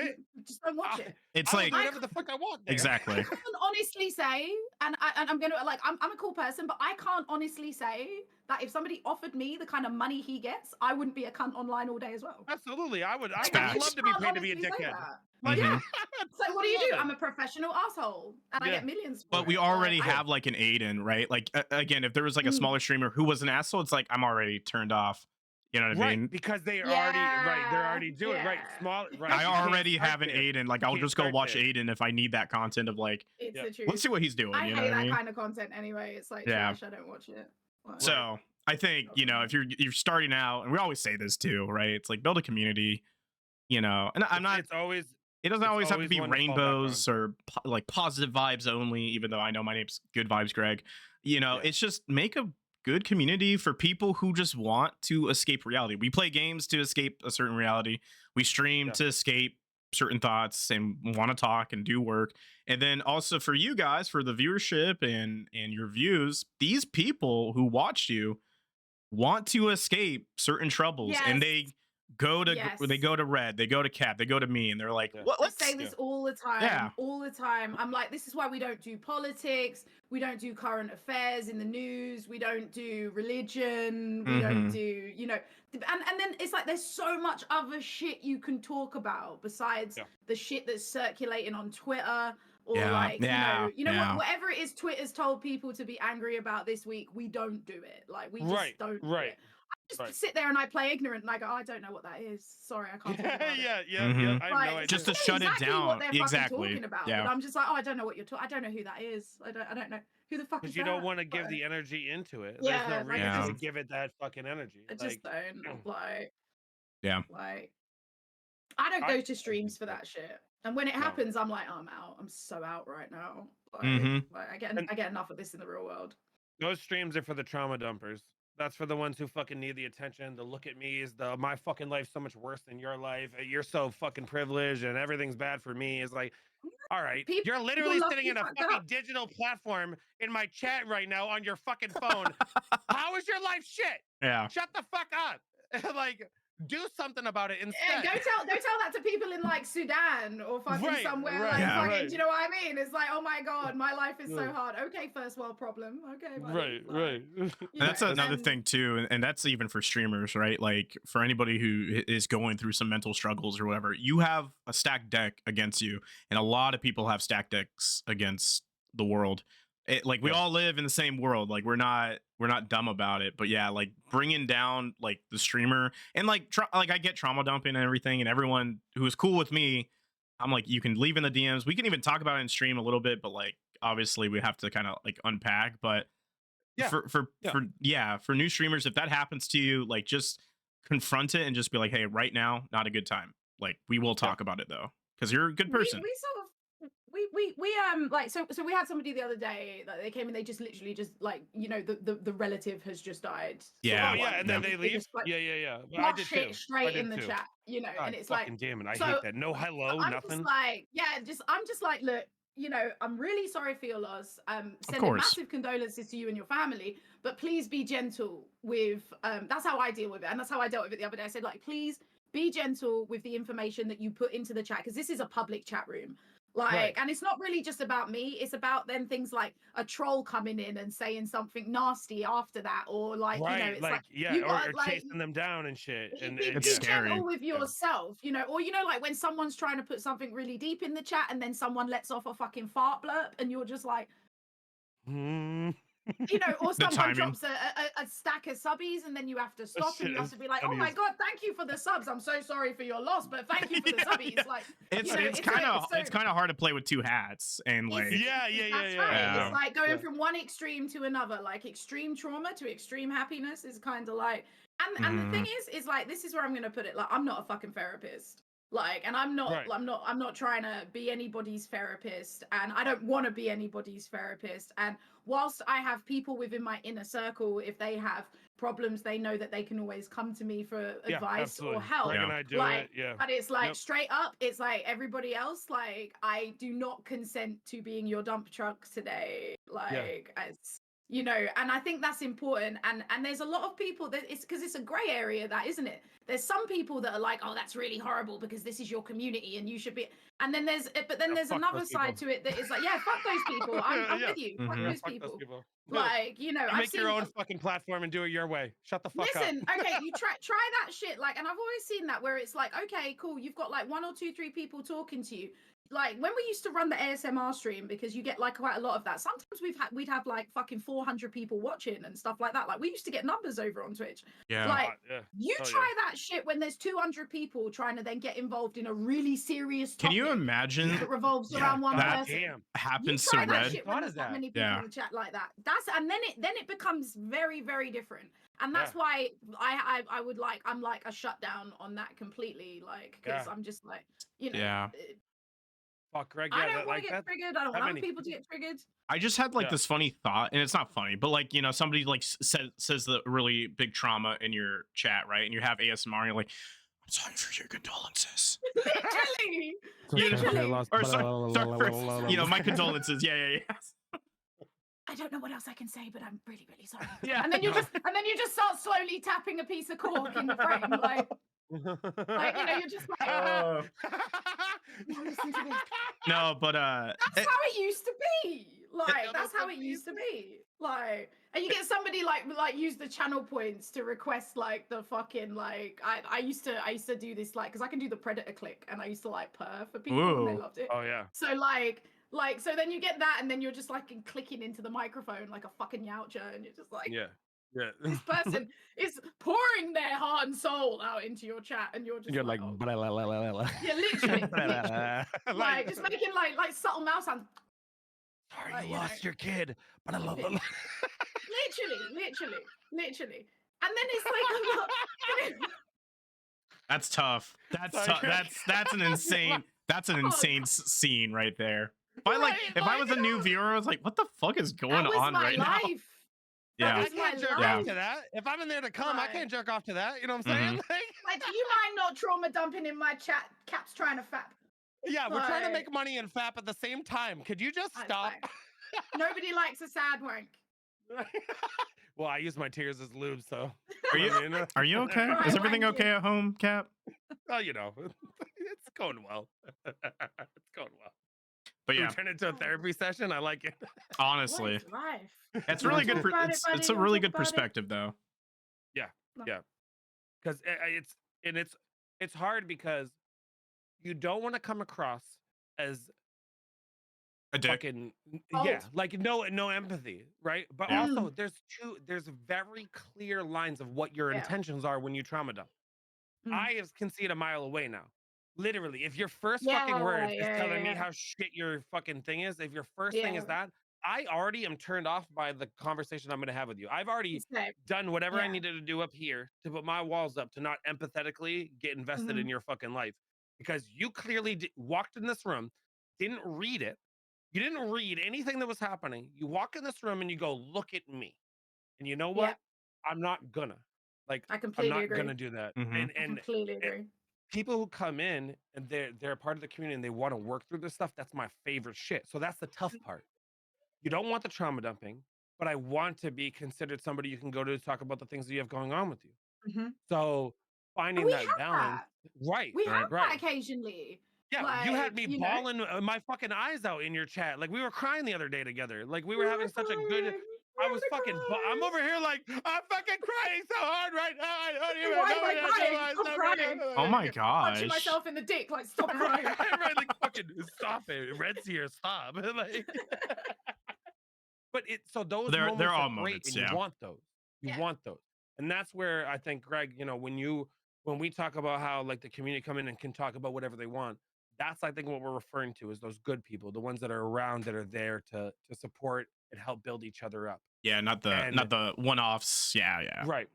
just don't watch it. It's I'll like do whatever the fuck I want. There. Exactly. I can honestly say, and I'm gonna like, I'm a cool person, but I can't honestly say that if somebody offered me the kind of money he gets, I wouldn't be a cunt online all day as well. Absolutely, I would. I Like, would love to be paid to be a dickhead. Like, so what do you do? I'm a professional asshole, and I get millions. But we already have like an Aiden, right? Like again, if there was like a smaller streamer who was an asshole, it's like I'm already turned off. You know what I mean? Because they already they're already doing small. Right, I already have an Aiden. Like I'll just go watch Aiden if I need that content of like. It's the truth. Let's see what he's doing. I You know hate what I mean? that kind of content anyway. It's like trash. I don't watch it. Like, so I think if you're starting out, and we always say this too, right? It's like build a community. And I'm not. It's always. It doesn't always have to be rainbows or like positive vibes only. Even though I know my name's GoodVibesGreg. It's just make a good community for people who just want to escape reality. We play games to escape a certain reality. We stream to escape certain thoughts and want to talk and do work. And then also for you guys, for the viewership and your views, these people who watch you want to escape certain troubles, and they go to Red, they go to Cap, they go to me, and they're like, let's say this all the time. All the time. I'm like, this is why we don't do politics, we don't do current affairs in the news, we don't do religion, we don't do, and then it's like there's so much other shit you can talk about besides the shit that's circulating on Twitter. Or whatever it is Twitter's told people to be angry about this week, we don't do it. Like we just don't do it. I just sit there and I play ignorant and I go, I don't know what that is. Sorry, I can't talk about it. I have no idea. Just to shut it down. What they're talking about. But I'm just like, I don't know what you're talking. I don't know who that is. I don't know who the fuck is that. Because you don't want to give the energy into it. There's no reason to give it that fucking energy. I just don't like. Like, I don't go to streams for that shit. And when it happens, I'm like, I'm out. I'm so out right now. Like I get enough of this in the real world. Those streams are for the trauma dumpers. That's for the ones who fucking need the attention. The look at me is my fucking life's so much worse than your life. You're so fucking privileged and everything's bad for me. It's like, all right, you're literally sitting in a fucking digital platform in my chat right now on your fucking phone. How is your life shit? Yeah. Shut the fuck up. Like, do something about it instead. Yeah, go tell that to people in like Sudan or fucking somewhere fucking, do you know what I mean? It's like, oh my god, my life is so hard. Okay, first world problem. Okay, buddy. Right. And that's another thing too, and that's even for streamers, right? Like for anybody who is going through some mental struggles or whatever, you have a stacked deck against you, and a lot of people have stacked decks against the world. We all live in the same world. Like we're not dumb about it, but like bringing down like the streamer and like I get trauma dumping and everything, and everyone who is cool with me, I'm like, you can leave in the DMs. We can even talk about it in stream a little bit, but like obviously we have to kind of like unpack. But for new streamers, if that happens to you, like just confront it and just be like, hey, right now, not a good time. Like we will talk about it though, because you're a good person. We sort of so we had somebody the other day that they came and they just literally just like the relative has just died. And then they leave. Well, I did too. Straight in the chat, and it's like, damn it, I hate that. No hello, nothing. I'm just like, look, I'm really sorry for your loss. Sending massive condolences to you and your family, but please be gentle with. That's how I deal with it, and that's how I dealt with it the other day. I said, like, please be gentle with the information that you put into the chat because this is a public chat room. And it's not really just about me, it's about then things like a troll coming in and saying something nasty after that, or chasing them down and shit. And be gentle with yourself, or like when someone's trying to put something really deep in the chat and then someone lets off a fucking fart blurb and you're just like or someone drops a stack of subbies and then you have to stop and you have to be like, oh my god, thank you for the subs, I'm so sorry for your loss, but thank you for the subbies. Like it's kind of hard to play with two hats and like it's like going from one extreme to another, like extreme trauma to extreme happiness is kind of like and the thing is like, this is where I'm gonna put it, like I'm not a fucking therapist. Like, and I'm not trying to be anybody's therapist, and I don't want to be anybody's therapist. And whilst I have people within my inner circle, if they have problems, they know that they can always come to me for advice or help. But it's like straight up, it's like everybody else, like I do not consent to being your dump truck today. And I think that's important. And there's a lot of people that it's because it's a gray area, that isn't it? There's some people that are like, oh, that's really horrible because this is your community and you should be. And then there's another side to it that is like, yeah, fuck those people. I'm with you. Fuck those people. Like, make your own fucking platform and do it your way. Shut the fuck up. Listen, okay, you try that shit. Like, and I've always seen that where it's like, okay, cool, you've got like 1 or 2, 3 people talking to you. like when we used to run the ASMR stream, because you get like quite a lot of that. Sometimes we'd have like fucking 400 people watching and stuff like that. Like we used to get numbers over on Twitch. Yeah. Like Yeah. you try that shit when there's 200 people trying to then get involved in a really serious Can topic you imagine that revolves around one that person. You happens try to that Red? shit when there's that many people Yeah. in the chat like that. And then it becomes very, very different. And that's Yeah. why I'm like a shutdown on that completely. Like, because I'm just like, you know. Yeah. Fuck, Greg. I Yeah, don't want to get triggered. I don't want other people to get triggered. I just had like this funny thought, and it's not funny, but like, you know, somebody like says the really big trauma in your chat, right? And you have ASMR, and you're like, I'm sorry for your condolences. Literally. Or sorry for, you know, my condolences. Yeah. I don't know what else I can say, but I'm really, really sorry. Yeah. And then you just start slowly tapping a piece of cork in the frame, like you know, you're just like, listen to this. No, but that's how it used to be. Like that's how it used to be. Like, and you get somebody like use the channel points to request like the fucking like I used to do this like because I can do the predator click, and I used to like purr for people and they loved it. Oh yeah. So so then you get that, and then you're just like clicking into the microphone like a fucking youcher, and you're just like, this person is pouring their heart and soul out into your chat, and you're just like oh. blah, blah, blah, blah, blah. Yeah, literally. Like just making like subtle mouse sounds. Sorry, you lost your kid, but I love him. literally. And then it's like that's tough. That's an insane. That's an insane scene right there. If I was a new viewer, I was like, what the fuck is going on right now? Yeah, I can't jerk off to that. If I'm in there to come, I can't jerk off to that. You know what I'm saying? Like, do you mind not trauma dumping in my chat? Cap's trying to fap. Yeah, we're trying to make money and fap at the same time. Could you just stop? Nobody likes a sad wank. Well, I use my tears as lube, so. Are you okay? Is everything okay at home, Cap? Oh, you know, it's going well. It's going well. But yeah, turn it into a therapy session. I like it. Honestly, it's really good. It's a really good perspective, though. Yeah, because it's hard because you don't want to come across as a dick. Fucking, like no empathy, right? But also there's very clear lines of what your intentions are when you trauma dump. I can see it a mile away now. Literally, if your first fucking word is telling me how shit your fucking thing is, if your first thing is that, I already am turned off by the conversation I'm going to have with you. I've already done whatever I needed to do up here to put my walls up to not empathetically get invested in your fucking life, because you clearly walked in this room, didn't read it. You didn't read anything that was happening. You walk in this room and you go, look at me. And you know what? I'm not gonna. Like, I completely agree. Gonna do that. Mm-hmm. I completely agree. People who come in and they're a part of the community and they want to work through this stuff, that's my favorite shit. So that's the tough part. You don't want the trauma dumping, but I want to be considered somebody you can go to talk about the things that you have going on with you. So finding that balance, we have that occasionally. Yeah, like, you had me bawling my fucking eyes out in your chat. Like, we were crying the other day together. Like, we were having such a good. I was fucking. I'm over here like I'm fucking crying so hard right now. I don't even know. I'm crying. Oh my gosh! Punching myself in the dick. Like, stop crying. Right, like, fucking stop it. Red's here. Stop. Like, but so those moments they're all are great, moments, and you want those. You want those, and that's where I think, Greg, you know, when we talk about how like the community come in and can talk about whatever they want. That's, I think, what we're referring to is those good people, the ones that are around, that are there to support and help build each other up. Yeah, not the one-offs. Yeah. Right.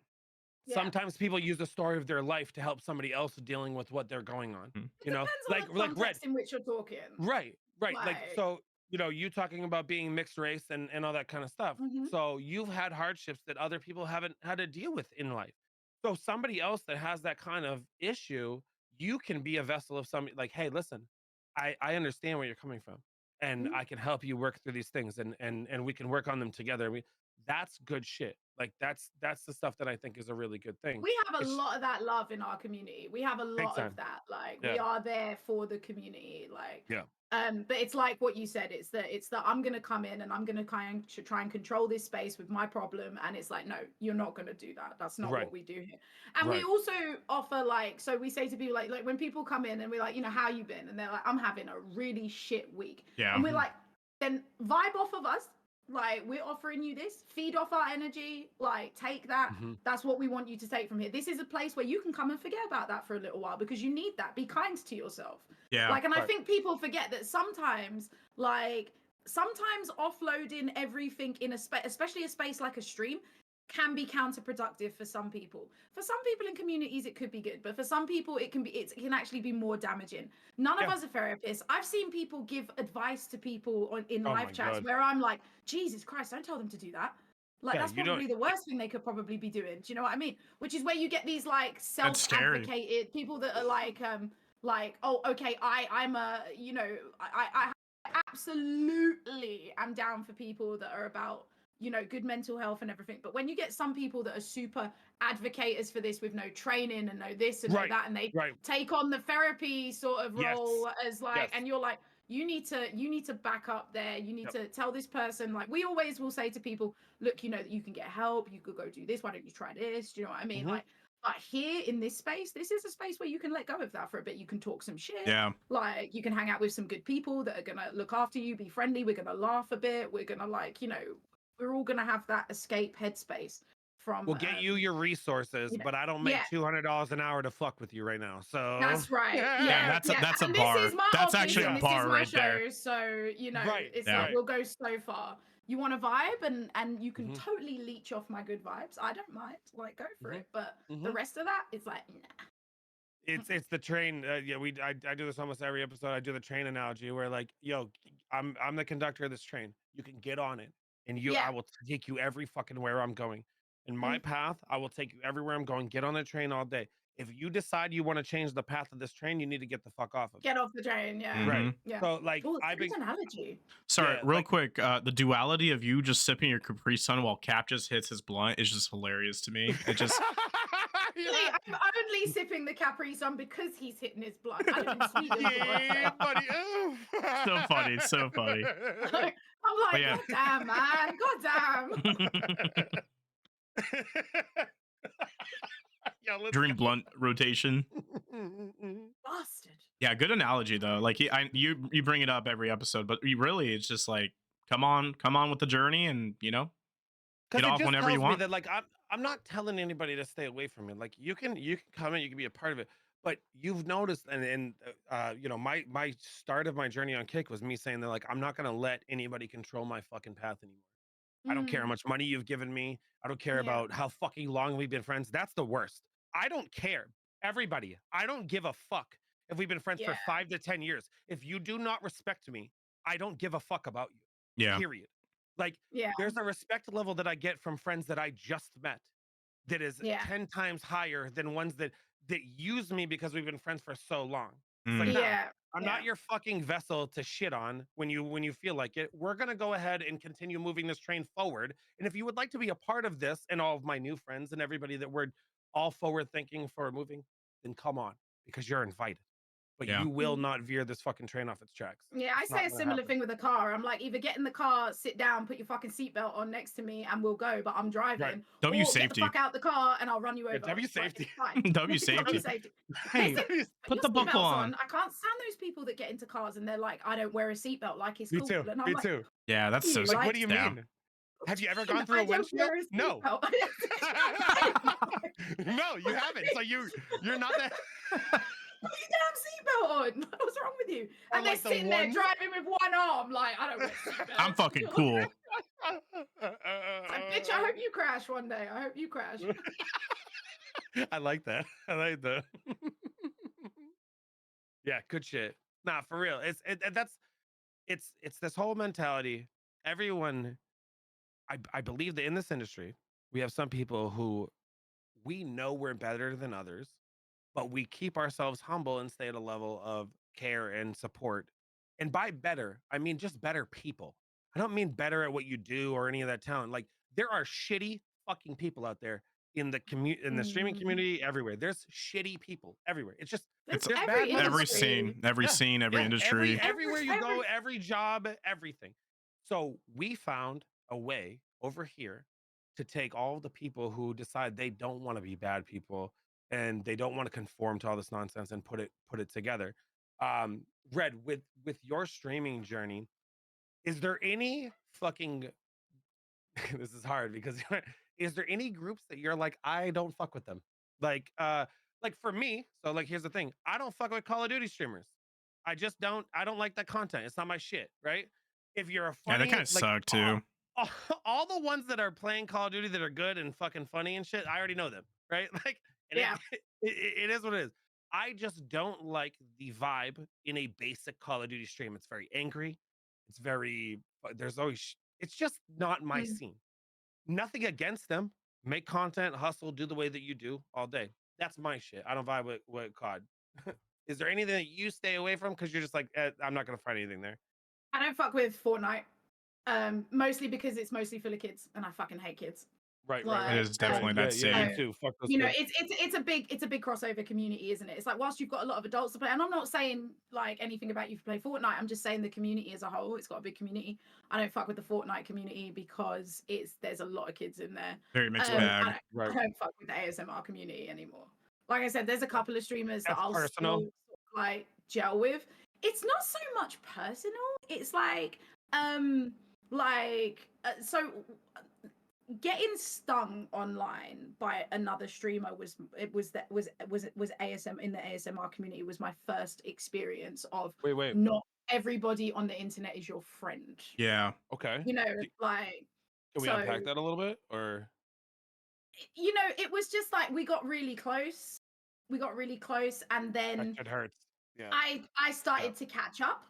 Yeah. Sometimes people use the story of their life to help somebody else dealing with what they're going on. You know, like Red, in which you're talking. Right. Like so, you know, you talking about being mixed race and all that kind of stuff. So you've had hardships that other people haven't had to deal with in life. So somebody else that has that kind of issue, you can be a vessel of somebody like, hey, listen, I understand where you're coming from, and I can help you work through these things, and we can work on them together. That's good shit. Like that's the stuff that I think is a really good thing. We have a lot of that love in our community. We have a Big lot of time. that. Like Yeah. we are there for the community. Like Yeah. but it's like what you said. It's that I'm gonna come in and I'm gonna try and control this space with my problem. And it's like, no, you're not gonna do that. That's not Right. what we do here. And we Right. also offer like, so we say to people like when people come in and we're like, you know, how you been? And they're like, I'm having a really shit week. Yeah. And we're like, then vibe off of us. Like we're offering you this, feed off our energy, like take that. That's what we want you to take from here. This is a place where you can come and forget about that for a little while because you need that. Be kind to yourself. Yeah. Like, and I think people forget that sometimes offloading everything in a space, especially a space like a stream, can be counterproductive for some people. For some people in communities, it could be good, but for some people, it can actually be more damaging. None of us are therapists. I've seen people give advice to people in live chats where I'm like, Jesus Christ, don't tell them to do that. Like that's probably the worst thing they could probably be doing. Do you know what I mean? Which is where you get these like self-advocated people that are like, oh, okay, I'm a, you know, I absolutely am down for people that are about, you know, good mental health and everything. But when you get some people that are super advocates for this with no training and no this and no that, and they take on the therapy sort of role as like, and you're like, you need to back up there. You need to tell this person, like we always will say to people, look, you know, you can get help. You could go do this. Why don't you try this? Do you know what I mean? Like, but here in this space, this is a space where you can let go of that for a bit. You can talk some shit. Yeah. Like you can hang out with some good people that are going to look after you, be friendly. We're going to laugh a bit. We're going to like, you know, we're all going to have that escape headspace from. We'll get you your resources, you know, but I don't make $200 an hour to fuck with you right now. So that's right. Yeah, that's a bar. That's actually a bar right there. So you know, it's like we'll go so far. You want to vibe and you can totally leech off my good vibes. I don't mind. Like go for it. But the rest of that, it's like nah. It's the train. I do this almost every episode. I do the train analogy where like, yo, I'm the conductor of this train. You can get on it, and I will take you every fucking where I'm going. In my path, I will take you everywhere I'm going. Get on the train all day. If you decide you want to change the path of this train, you need to get the fuck off of it. Get off the train, yeah. Right. Yeah. So like, good analogy. Sorry, real quick. The duality of you just sipping your Capri Sun while Cap just hits his blunt is just hilarious to me. It just. I'm only sipping the Capri Sun because he's hitting his blunt. I don't even sweeten buddy. So funny, so funny. I'm like, God damn, man. God damn. Dream blunt rotation. Bastard. Yeah, good analogy though. Like you bring it up every episode, but it's just like come on with the journey, and you know, get off whenever you want. That, like I'm not telling anybody to stay away from it. Like you can come in, you can be a part of it. But you've noticed, and you know, my start of my journey on Kick was me saying that like I'm not gonna let anybody control my fucking path anymore. I don't care how much money you've given me. I don't care about how fucking long we've been friends. That's the worst. I don't care. Everybody, I don't give a fuck if we've been friends for 5 to 10 years. If you do not respect me, I don't give a fuck about you. Yeah. Period. Like, there's a respect level that I get from friends that I just met that is 10 times higher than ones that use me because we've been friends for so long. It's like, nah, I'm not your fucking vessel to shit on when you feel like it. We're gonna go ahead and continue moving this train forward. And if you would like to be a part of this, and all of my new friends and everybody that we're all forward thinking for moving, then come on, because you're invited. But you will not veer this fucking train off its tracks. Yeah, I say a similar thing with the car. I'm like, either get in the car, sit down, put your fucking seatbelt on next to me, and we'll go. But I'm driving. Right. W safety. Get the fuck out the car, and I'll run you over. W safety. W safety. Hey, put the buckle on. I can't stand those people that get into cars and they're like, I don't wear a seatbelt, like it's Me cool. too. And I'm Me like, too. Yeah, that's so. Like, what do you mean? Have you ever gone through a windshield? No. No, you haven't. So you're not that. Put your damn seatbelt on. What's wrong with you? And they're sitting there driving with one arm, like, I don't wear seatbelt. I'm fucking cool. Bitch, I hope you crash one day. I hope you crash. I like that. I like that. Yeah, good shit. Nah, for real. It's this whole mentality. Everyone, I believe that in this industry, we have some people who we know we're better than others, but we keep ourselves humble and stay at a level of care and support. And by better, I mean just better people. I don't mean better at what you do or any of that talent. Like there are shitty fucking people out there in the streaming community everywhere. There's shitty people everywhere. It's just It's there's every bad Every industry. scene, every scene, every industry. everywhere you go, every job, everything. So we found a way over here to take all the people who decide they don't want to be bad people and they don't want to conform to all this nonsense and put it together. Red, with your streaming journey, is there any fucking this is hard because is there any groups that you're like, I don't fuck with them? Like for me, so like here's the thing. I don't fuck with Call of Duty streamers. I don't like that content. It's not my shit, right? If you're a funny, Yeah, they kind of suck too. All the ones that are playing Call of Duty that are good and fucking funny and shit, I already know them, right? Like, and it is what it is. I just don't like the vibe in a basic Call of Duty stream. It's very angry. It's very, there's always, it's just not my scene. Nothing against them. Make content, hustle, do the way that you do all day. That's my shit. I don't vibe with COD. Is there anything that you stay away from because you're just like, I'm not gonna find anything there? I don't fuck with Fortnite. Mostly because it's mostly full of kids, and I fucking hate kids. Right. It is definitely that scene. Yeah, too. Fuck those you know, kids. it's a big crossover community, isn't it? It's like whilst you've got a lot of adults to play, and I'm not saying like anything about you play Fortnite. I'm just saying the community as a whole. It's got a big community. I don't fuck with the Fortnite community because there's a lot of kids in there. Very mixed bag. I don't fuck with the ASMR community anymore. Like I said, there's a couple of streamers that I'll personal. still sort of, like gel with. It's not so much personal. It's like so getting stung online by another streamer was ASM in the ASMR community was my first experience of wait. Not everybody on the internet is your friend. Yeah. Okay. You know, like can we unpack that a little bit, or you know, it was just like we got really close, and then it hurts. Yeah. I started to catch up.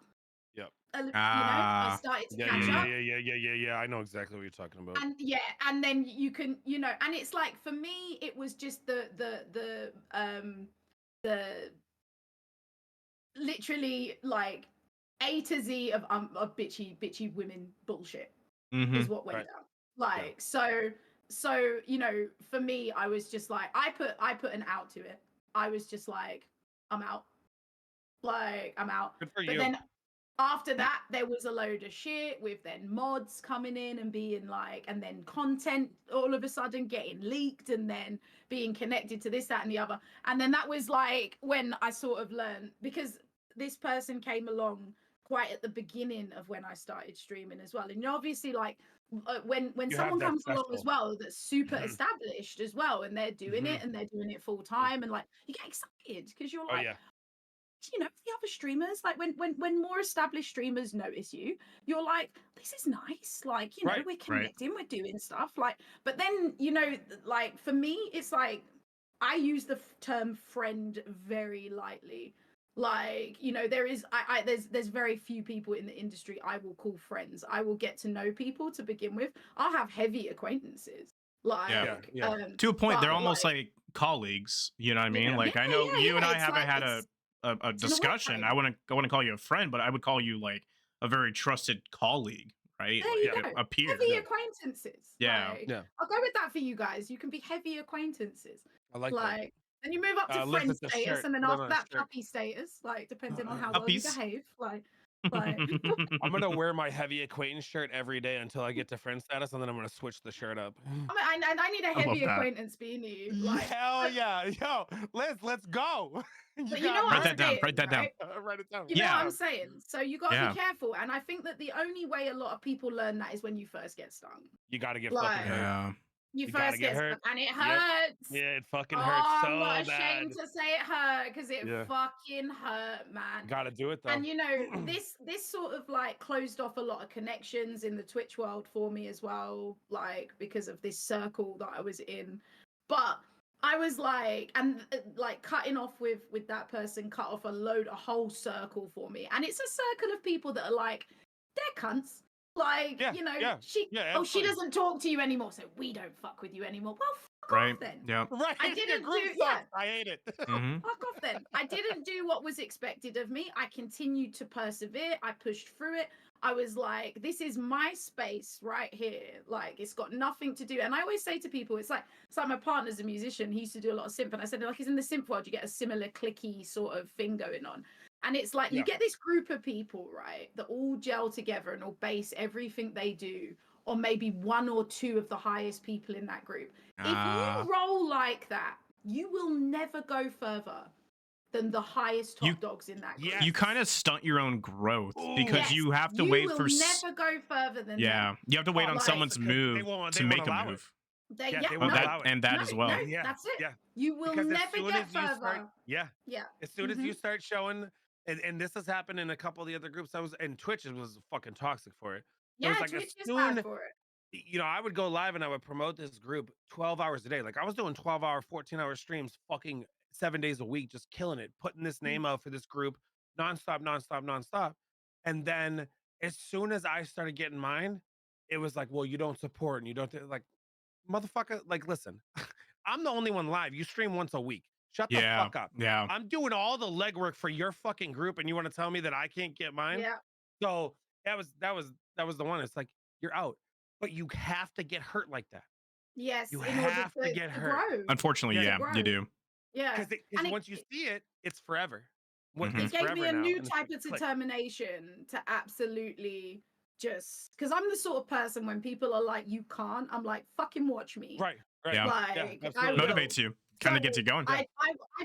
Yep. You know, I started to catch up. Yeah. I know exactly what you're talking about. And then you can, you know, and it's like for me, it was just the literally like A to Z of bitchy women bullshit is what went down. Like so you know, for me, I was just like I put an out to it. I was just like, I'm out. Like I'm out. Good for but you. Then after that, there was a load of shit with then mods coming in and being like, and then content all of a sudden getting leaked and then being connected to this, that, and the other. And then that was like when I sort of learned, because this person came along quite at the beginning of when I started streaming as well. And obviously, like when someone comes along as well that's super established as well, and they're doing it and they're doing it full time, and like you get excited because you're like, you know, the other streamers, like when more established streamers notice you, you're like, this is nice, like, you know, we're connecting, we're doing stuff, like, but then, you know, like for me, it's like I use the term friend very lightly. Like, you know, there's very few people in the industry I will call friends. I will get to know people to begin with. I'll have heavy acquaintances, like to a point, they're almost like colleagues, you know what I mean? Like I know you and I haven't had a discussion. I wouldn't call you a friend, but I would call you like a very trusted colleague, right? There you go. A peer. Heavy acquaintances. Yeah. Like, I'll go with that for you guys. You can be heavy acquaintances. I like that. Then you move up to friend status, and then after that, puppy status, like depending on how well you behave. Like I'm gonna wear my heavy acquaintance shirt every day until I get to friend status, and then I'm gonna switch the shirt up. I need a heavy acquaintance being you. Like, hell yeah, yo, let's go. But you know what write that down. Write that down. Write it down. You know what I'm saying? So you gotta be careful, and I think that the only way a lot of people learn that is when you first get stung. You gotta get fucking hurt. You first get hurt, and it hurts. Yeah, it fucking hurts so bad. I'm not ashamed to say it hurt because it fucking hurt, man. Gotta do it though. And you know, this sort of like closed off a lot of connections in the Twitch world for me as well, like because of this circle that I was in. But I was like, and like cutting off with that person cut off a whole circle for me. And it's a circle of people that are like, they're cunts. Like, you know, she doesn't talk to you anymore, so we don't fuck with you anymore. Well, right? off then. Yeah. Right. I Your didn't group do sucks. I hate it. Mhm. Fuck off then. I didn't do what was expected of me. I continued to persevere. I pushed through it. I was like, this is my space right here. Like, it's got nothing to do. And I always say to people, it's like my partner's a musician. He used to do a lot of synth. And I said, like, he's in the synth world. You get a similar clicky sort of thing going on. And it's like, you get this group of people, right, that all gel together and all base everything they do on maybe one or two of the highest people in that group. If you roll like that, you will never go further than the highest top dogs in that group. You kind of stunt your own growth because Yes, you have to wait for. You will never go further than Yeah, them. you have to wait on like- someone's move to make a allow it. move. They won't no, allow it. And that no, as well. no, Yeah, that's it. yeah. You will Because as never soon get as you further. start, yeah. As soon as you start showing, and this has happened in a couple of the other groups I was, and Twitch was fucking toxic for it. It was like Twitch as is soon, bad for it. you know, I would go live and I would promote this group 12 hours a day. Like I was doing 12-hour, 14-hour streams, fucking 7 days a week, just killing it, putting this name out for this group nonstop, nonstop, nonstop. And then as soon as I started getting mine, it was like, well, you don't support and you don't like, motherfucker. Like, listen, I'm the only one live. You stream once a week. Shut the fuck up. Yeah. I'm doing all the legwork for your fucking group, and you want to tell me that I can't get mine? Yeah. So that was the one. It's like you're out, but you have to get hurt like that. Yes, You in order have to get hurt. grow. Unfortunately, Yeah, yeah, you do. Yeah. Because once you see it, it's forever. Mhm. It gave me a new and it's type like, of click. determination to absolutely just because I'm the sort of person when people are like, you can't, I'm like, fucking watch me. Right. Yeah. Like, absolutely. Motivates you, kind of gets you going. I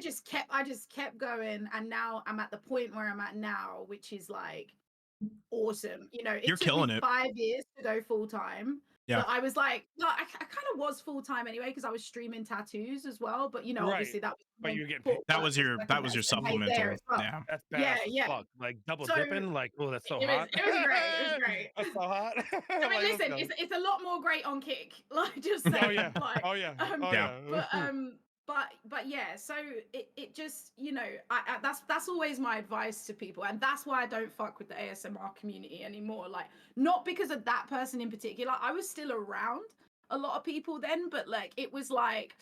just kept going, and now I'm at the point where I'm at now, which is like awesome. You know, You're took killing me it. 5 years to go full time. Yeah. But I was like, no, I kind of was full time anyway because I was streaming tattoos as well. But you know, obviously that was But you're getting paid. That was your supplemental. Well. Yeah. That's bad. Yeah. Fuck. Like double So, dipping. Like, oh, that's so it hot. was great. It was great. That's so hot. I mean, Like, listen, it's a lot more great on Kick. Like, just saying. Oh yeah. Like, Oh yeah. But yeah, so it just, you know, I that's always my advice to people, and that's why I don't fuck with the ASMR community anymore. Like, not because of that person in particular. I was still around a lot of people then, but like it was like,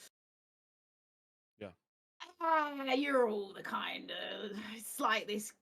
you're all the kind of. It's like this.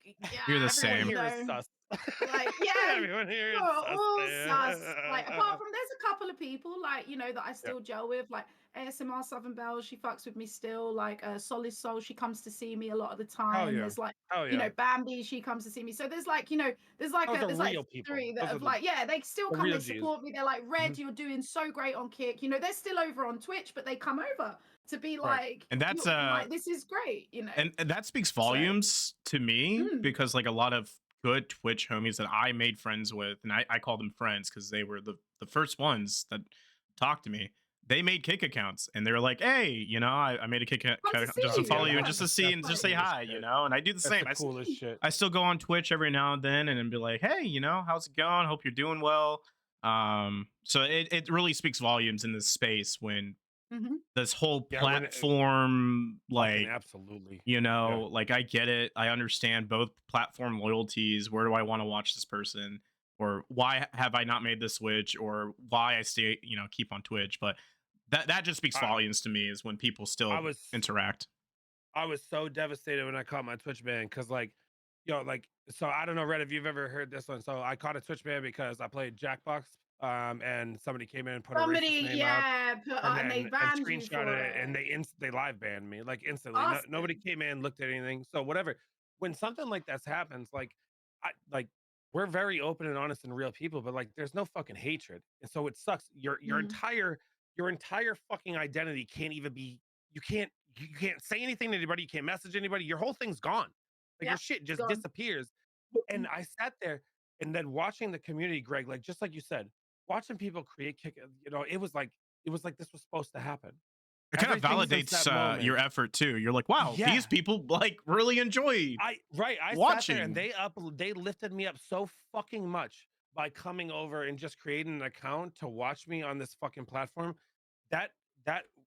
Yeah, You're the same. Here is sus. Like, yeah, Everyone here is all sus. sus. Like, apart from there's a couple of people like, you know, that I still gel with, like ASMR Southern Belle, she fucks with me still. Like Solid Soul, she comes to see me a lot of the time. yeah. There's like, you know, Bambi, she comes to see me. So there's like, you know, there's like Those are there's like real people. three that Those have are the- like, yeah, they still the come, real they Gs. support me. They're like, Red, you're doing so great on Kick. You know, they're still over on Twitch, but they come over to be like, And that's like, this is great, you know. And that speaks volumes to me because like a lot of good Twitch homies that I made friends with, and I call them friends because they were the first ones that talked to me. They made Kick accounts and they were like, hey, you know, I made a Kick account just to follow you and just to see and just say hi, you know. And I do the same. That's the coolest shit. I still go on Twitch every now and then and be like, hey, you know, how's it going? Hope you're doing well. So it really speaks volumes in this space when this whole platform, like, absolutely, you know, like I get it. I understand both platform loyalties. Where do I want to watch this person? Or why have I not made the switch? Or why I stay, you know, keep on Twitch? But that just speaks volumes to me is when people still interact. I was so devastated when I caught my Twitch ban because, like, yo, like, so I don't know, Red, if you've ever heard this one. So I caught a Twitch ban because I played Jackbox, and somebody came in and put a racist name up, and they banned you for it, and they live banned me like instantly. Awesome. Nobody came in, looked at anything. So whatever. When something like that happens, like, we're very open and honest and real people, but like there's no fucking hatred. And so it sucks. Your entire fucking identity can't even be, you can't say anything to anybody, you can't message anybody, your whole thing's gone. Like your shit just disappears. And I sat there and then watching the community, Greg, like just like you said, watching people create Kick, you know, it was like this was supposed to happen. It kind of validates your effort too. You're like, wow, these people like really enjoy I watching. sat there and they lifted me up so fucking much by coming over and just creating an account to watch me on this fucking platform. That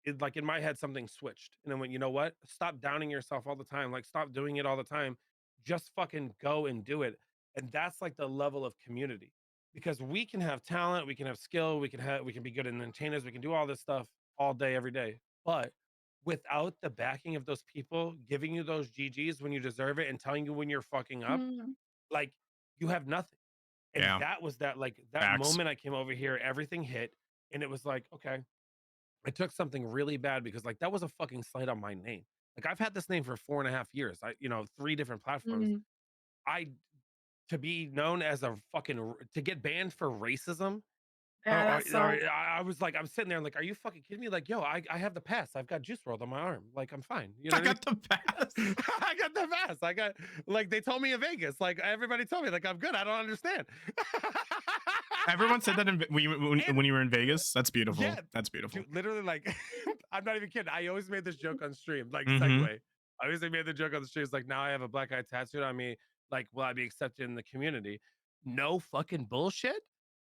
is like in my head something switched. And then went, you know what? Stop downing yourself all the time. Like stop doing it all the time. Just fucking go and do it. And that's like the level of community. Because we can have talent, we can have skill, we can be good entertainers, we can do all this stuff. all day, every day. But without the backing of those people giving you those GGs when you deserve it and telling you when you're fucking up, Mm. like you have nothing. And Yeah. that was that Facts. moment I came over here, everything hit, and it was like, okay, I took something really bad because like that was a fucking slight on my name. Like I've had this name for 4.5 years. 3 different platforms. Mm. I to be known as a fucking to get banned for racism. Yeah, that's so. I was like, I'm sitting there, like, are you fucking kidding me? Like, yo, I have the pass. I've got Juice World on my arm. Like, I'm fine. You know I what I got the pass. mean? I got the pass. I got like they told me in Vegas. Like everybody told me, like I'm good. I don't understand. Everyone said that when you were in Vegas. That's beautiful. Yeah, That's beautiful. dude, literally, like, I'm not even kidding. I always made this joke on stream, like Mhm. segue. I always made the joke on the stream. It's like now I have a black eye tattooed on me. Like, will I be accepted in the community? No fucking bullshit.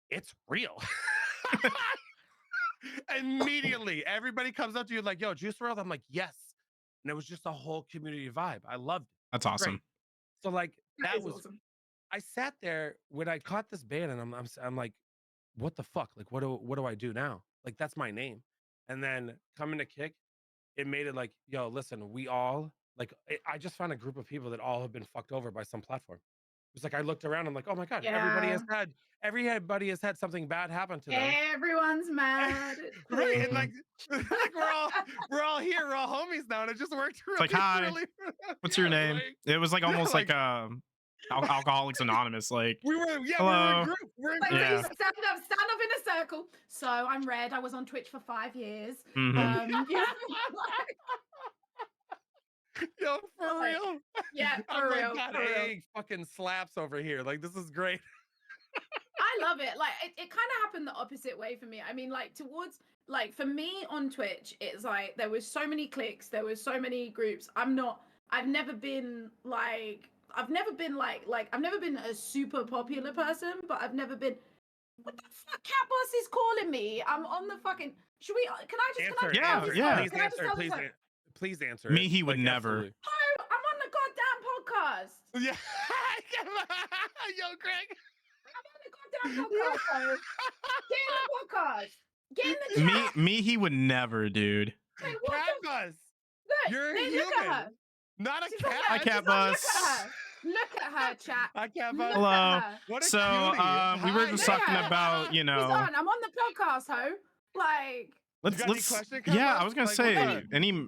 It's real. Immediately, everybody comes up to you like, "Yo, Juice World." I'm like, "Yes," and it was just a whole community vibe. I loved it. That's Great. awesome. So like That that is was. awesome. I sat there when I caught this band, and I'm like, "What the fuck? Like, what do I do now? Like, that's my name." And then coming to Kick, it made it like, "Yo, listen, we all like." I just found a group of people that all have been fucked over by some platform. It's like I looked around. I'm like, "Oh my god, everybody Yeah. has had something bad happen to them." Everyone's mad. Right, and like we're all here, we're all homies now, and it just worked really, like, hi, really. What's your name? Right? It was like almost like Alcoholics Anonymous. Like, we were in hello. a group. We're in Like, group. Yeah. please stand up in a circle. So I'm Red. I was on Twitch for 5 years. Mhm. Yeah, Yo, for Like, real. yeah, I'm for like, real, God, for real. hey, fucking slaps over here. Like, this is great. I love it. Like it kind of happened the opposite way for me. I mean, like towards like for me on Twitch, it's like there was so many cliques, there was so many groups. I've never been like I've never been I've never been a super popular person, but I've never been what the fuck Cat Boss is calling me. I'm on the fucking can I just Answer, Yeah, answer. yeah. Please answer. Please answer. Me, it. he would Like, never. absolutely. Oh, I'm on the goddamn podcast. Yeah. Yo, Greg. I'm on the goddamn podcast. Ho. Get in the podcast. Get in the chat. Me, he would never, dude. Like, what Cat the Buzz. Look, You're a look human. at her. Not a She's cat. on Hi, there. Cat She's on- Bus. Look at her, chat. I can't. Look Hello. at her. What a So, cutie. we were Hi. just Look talking at her. about, you She's know. on. I'm on the podcast, ho. Like, You got any question, Cat Yeah, Bus? I was gonna Like, say, what's up?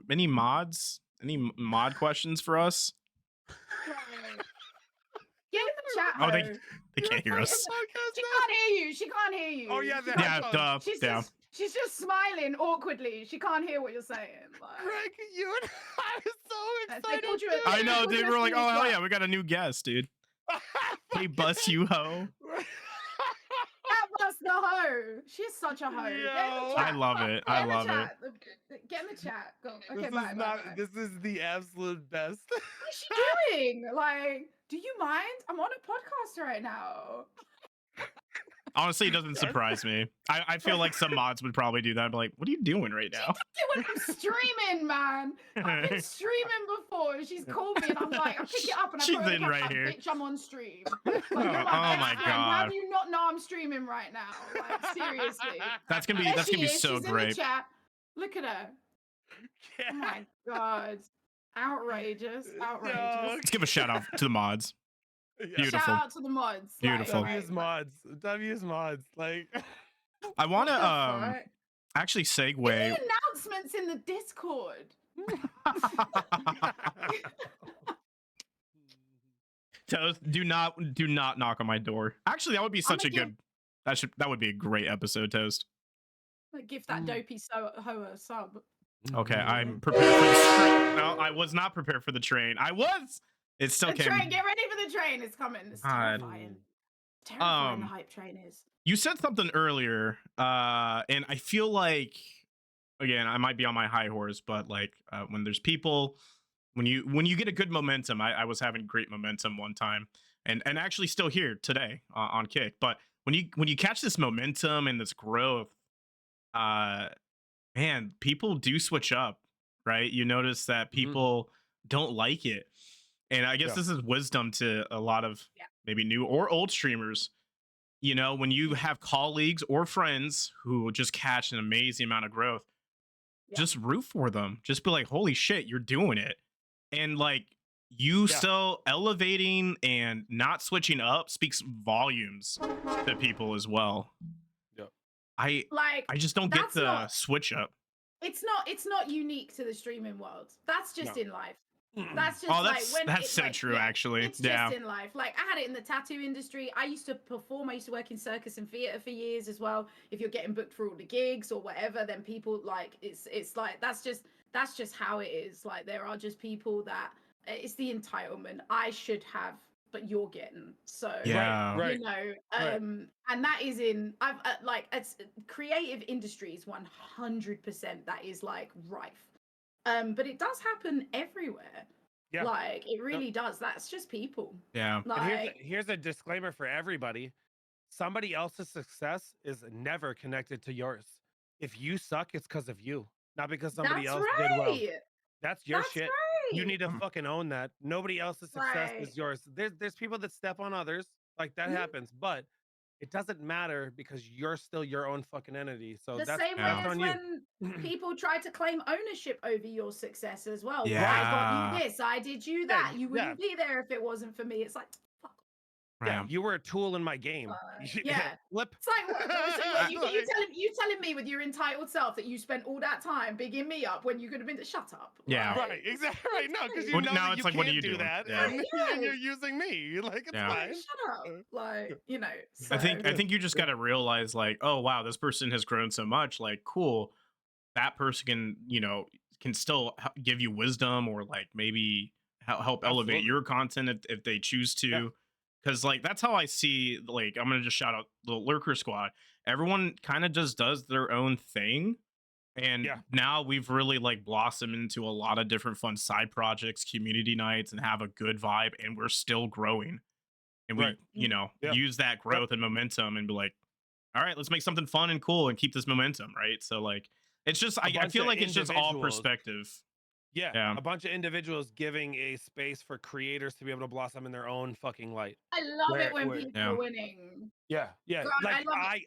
any mods, any mod questions for us? get in the chat, Oh, ho. they can't hear us. She can't hear you. She can't hear you. Oh, yeah, She the can't- Yeah, headphones. duh. She's Yeah. she's just smiling awkwardly. She can't hear what you're saying. Like, Greg, you and I was so they excited. called you dude. I know, dude. We're like, oh hell yeah, we we got a new guest, dude. Hey, bus you ho. Cat Bus the hoe. She's such a hoe. Get in the Yo. I chat. love it. Get I in the love it. chat. Get in the chat. Go. Okay, This bye. is not. This is the absolute best. What's she doing? Like, do you mind? I'm on a podcast right now. Honestly, it doesn't surprise me. I feel like some mods would probably do that. But like, what are you doing right She now? does it when I'm streaming, man. I've been streaming before. And she's called me, and I'm like, I pick it up, and I She's put it in in the right caption, here. bitch, I'm on stream. Like, you're Oh my best friend. How God. do you not know I'm streaming right now? Like, seriously. That's gonna be There that's she gonna be is. so She's in the great. chat. Look at her. Oh my god. Outrageous. Outrageous. Let's give a shout out to the mods. Yeah. Beautiful. Shout out to the mods. Beautiful. W's mods. W's mods. Like. I want to What actually the segue. fuck? Announcements in the Discord. Toast, do not knock on my door. Actually, that would be such a I'ma good. That would be a great episode, Toast. Like, give that dopey hoe a sub. Okay, I'm prepared for the train. No, I was not prepared for the train. I was. It still The came. train, get ready for the train. It's coming. It's God. terrifying. Terrifying the Um, hype train is. You said something earlier, and I feel like, again, I might be on my high horse, but like when there's people, when you get a good momentum, I was having great momentum one time, and actually still here today on Kick. But when you catch this momentum and this growth, man, people do switch up, right? You notice that people don't like it, and I guess Yeah. this is wisdom to a lot of maybe new or old streamers. You know, when you have colleagues or friends who just catch an amazing amount of growth, just root for them. Just be like, holy shit, you're doing it. And like you still elevating and not switching up speaks volumes to people as well. Yep. I just don't get the switch up. It's not unique to the streaming world. That's just in life. That's just that's so true, actually. It's just in life. Like, I had it in the tattoo industry. I used to perform. I used to work in circus and theater for years as well. If you're getting booked for all the gigs or whatever, then people like it's like that's just how it is. Like, there are just people that it's the entitlement. I should have, but you're getting. So right. you know, and that is in I've like it's creative industries 100%. That is like rife. But it does happen everywhere. Yeah. Like, it really does. That's just people. Yeah. Like, and here's a disclaimer for everybody. Somebody else's success is never connected to yours. If you suck, it's because of you, not because somebody else did well. That's your shit. Right. You need to fucking own that. Nobody else's success is yours. There's people that step on others. Like, that happens, but it doesn't matter because you're still your own fucking entity. So the that's same way as when people try to claim ownership over your success as well. Yeah. I got you this, I did you that. You wouldn't be there if it wasn't for me. It's like, fuck. Yeah, you were a tool in my game. Flip. It's like, what? So you telling me with your entitled self that you spent all that time bigging me up when you could have been shut up. Yeah. Right, exactly. Right. No, because you know now that it's you like, can't what are you do doing? that, and you're using me. Like, it's fine. Shut up. Like, you know. So. I think you just gotta realize, like, oh wow, this person has grown so much. Like, cool, that person can still give you wisdom, or like maybe help elevate your content if they choose to. Because like that's how I see. Like, I'm gonna just shout out the Lurker Squad. Everyone kind of just does their own thing, and now we've really like blossomed into a lot of different fun side projects, community nights, and have a good vibe. And we're still growing, and we use that growth and momentum and be like, all right, let's make something fun and cool and keep this momentum, right? So like, it's just I feel like it's just all perspective. Yeah, a bunch of individuals giving a space for creators to be able to blossom in their own fucking light. I love it when people are winning. Yeah. God, like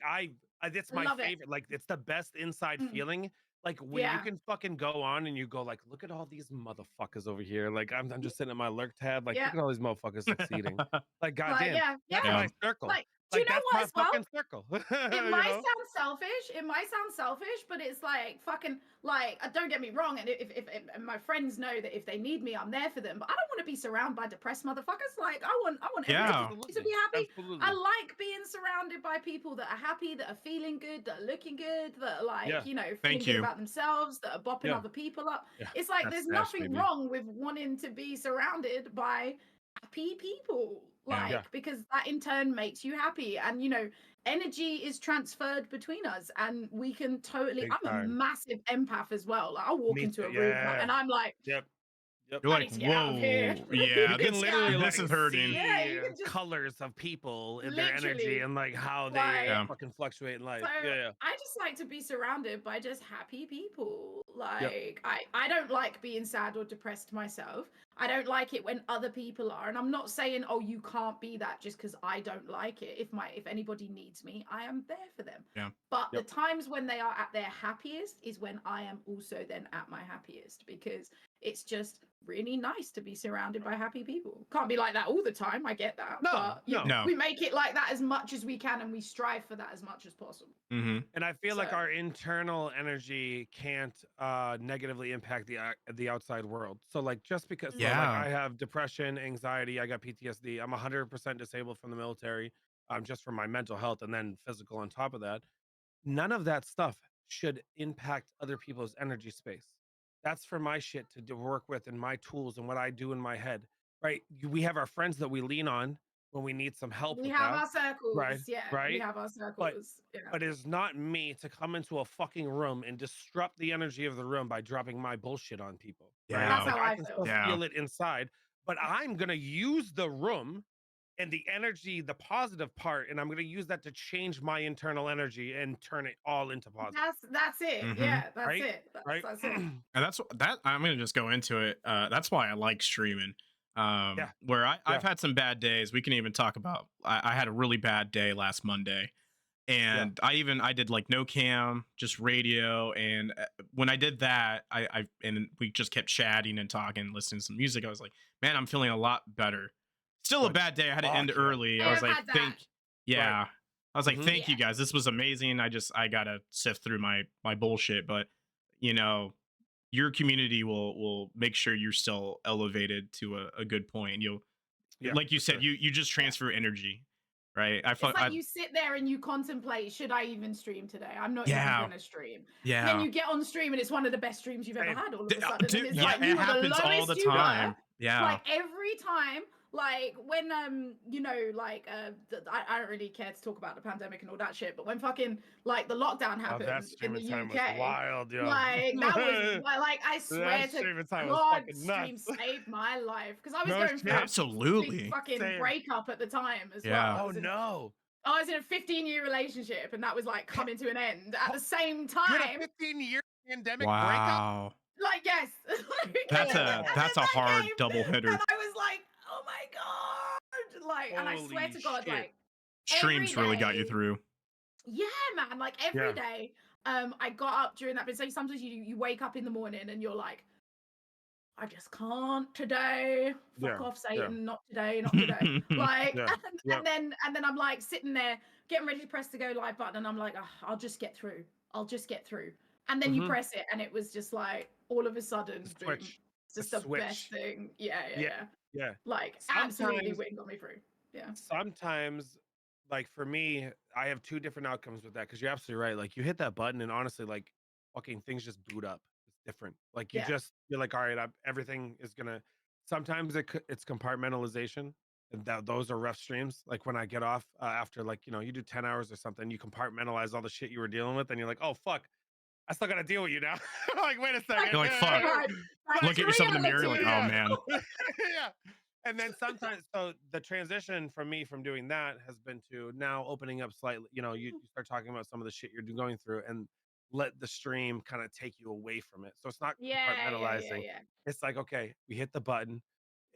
I that's my favorite. Like, it's the best inside feeling. Like, when you can fucking go on and you go like, look at all these motherfuckers over here. Like, I'm just sitting at my lurk tab. Like, look at all these motherfuckers succeeding. Like, goddamn, that's my circle. Like, do you know what? That's my fucking circle. It might sound selfish. It might sound selfish, but it's like fucking like. Don't get me wrong. And if my friends know that if they need me, I'm there for them. But I don't want to be surrounded by depressed motherfuckers. Like, I want everybody to be happy. Absolutely. I like being surrounded by people that are happy, that are feeling good, that are looking good, that are like feeling good about themselves, that are bopping other people up. It's like there's nothing wrong with wanting to be surrounded by happy people. Because that in turn makes you happy, and energy is transferred between us, and we can totally. I'm a massive empath as well. Like, I'll walk into a room and I'm like, Yep. You're like, whoa, yeah, you can literally this is hurting. See colors of people and their energy and like how they fucking fluctuate in life. So I just like to be surrounded by just happy people. Like, I don't like being sad or depressed myself. I don't like it when other people are, and I'm not saying, oh, you can't be that just because I don't like it. If anybody needs me, I am there for them. Yeah. But the times when they are at their happiest is when I am also then at my happiest, because it's just really nice to be surrounded by happy people. Can't be like that all the time. I get that. But we make it like that as much as we can, and we strive for that as much as possible. Mm-hmm. And I feel like our internal energy can't negatively impact the outside world. So like, just because like, I have depression, anxiety, I got PTSD, I'm 100% disabled from the military, just from my mental health, and then physical on top of that. None of that stuff should impact other people's energy space. That's for my shit to work with, and my tools and what I do in my head, right? We have our friends that we lean on when we need some help. We have our circles, right? We have our circles. But it's not me to come into a fucking room and disrupt the energy of the room by dropping my bullshit on people. Yeah, right? That's like, how I feel. Feel it inside, but I'm gonna use the room and the energy, the positive part, and I'm going to use that to change my internal energy and turn it all into positive. That's it. Mm-hmm. Yeah, that's it. Right. That's it. And that's that. I'm going to just go into it. That's why I like streaming. Where I've had some bad days. We can even talk about. I had a really bad day last Monday, And I did like no cam, just radio. And when I did that, and we just kept chatting and talking, listening to some music. I was like, man, I'm feeling a lot better. Still a bad day. I had to end early. I was like, I was like, thank you guys. This was amazing. I gotta sift through my bullshit, but you know, your community will make sure you're still elevated to a good point. You'll, like you said, you just transfer energy. Right. It's like you sit there and you contemplate, should I even stream today? I'm not even gonna stream. Yeah. Then you get on stream and it's one of the best streams you've ever had all of a sudden. Dude, and it's like it happens all the time. Yeah. Like every time, like when you know, like I don't really care to talk about the pandemic and all that shit, but when fucking like the lockdown happened in the UK, was wild, yo. like that was like I swear to God, stream saved my life because I was going through absolutely a fucking breakup at the time as yeah. well. Oh no. I was in a 15-year relationship and that was like coming to an end at the same time. You had a 15-year pandemic breakup? Like, yes. That's a hard double hitter. And I was like, oh my God. Like, and I swear to God, like streams really got you through. Yeah, man. Like every day, I got up during that. But say sometimes you wake up in the morning and you're like, I just can't today. Fuck off, Satan. Not today. Not today. Like, and then I'm like sitting there getting ready to press the go live button, and I'm like, oh, I'll just get through. I'll just get through. And then you press it, and it was just like all of a sudden, boom, it's just the best thing. Yeah. Like absolutely, Wing got me through. Yeah. Sometimes, like for me, I have two different outcomes with that because you're absolutely right. Like you hit that button, and honestly, like fucking things just boot up. Different, like you're like, all right, everything is gonna, sometimes it's compartmentalization, and those are rough streams. Like when I get off after, like, you know, you do 10 hours or something, you compartmentalize all the shit you were dealing with, and you're like, oh fuck, I still gotta deal with you now. Like, wait a second, you're like, fuck. Look at yourself in the mirror, like, oh man. And then sometimes, so the transition from me from doing that has been to now opening up slightly, you know, you start talking about some of the shit you're going through and let the stream kind of take you away from it. So it's not compartmentalizing. It's like, okay, we hit the button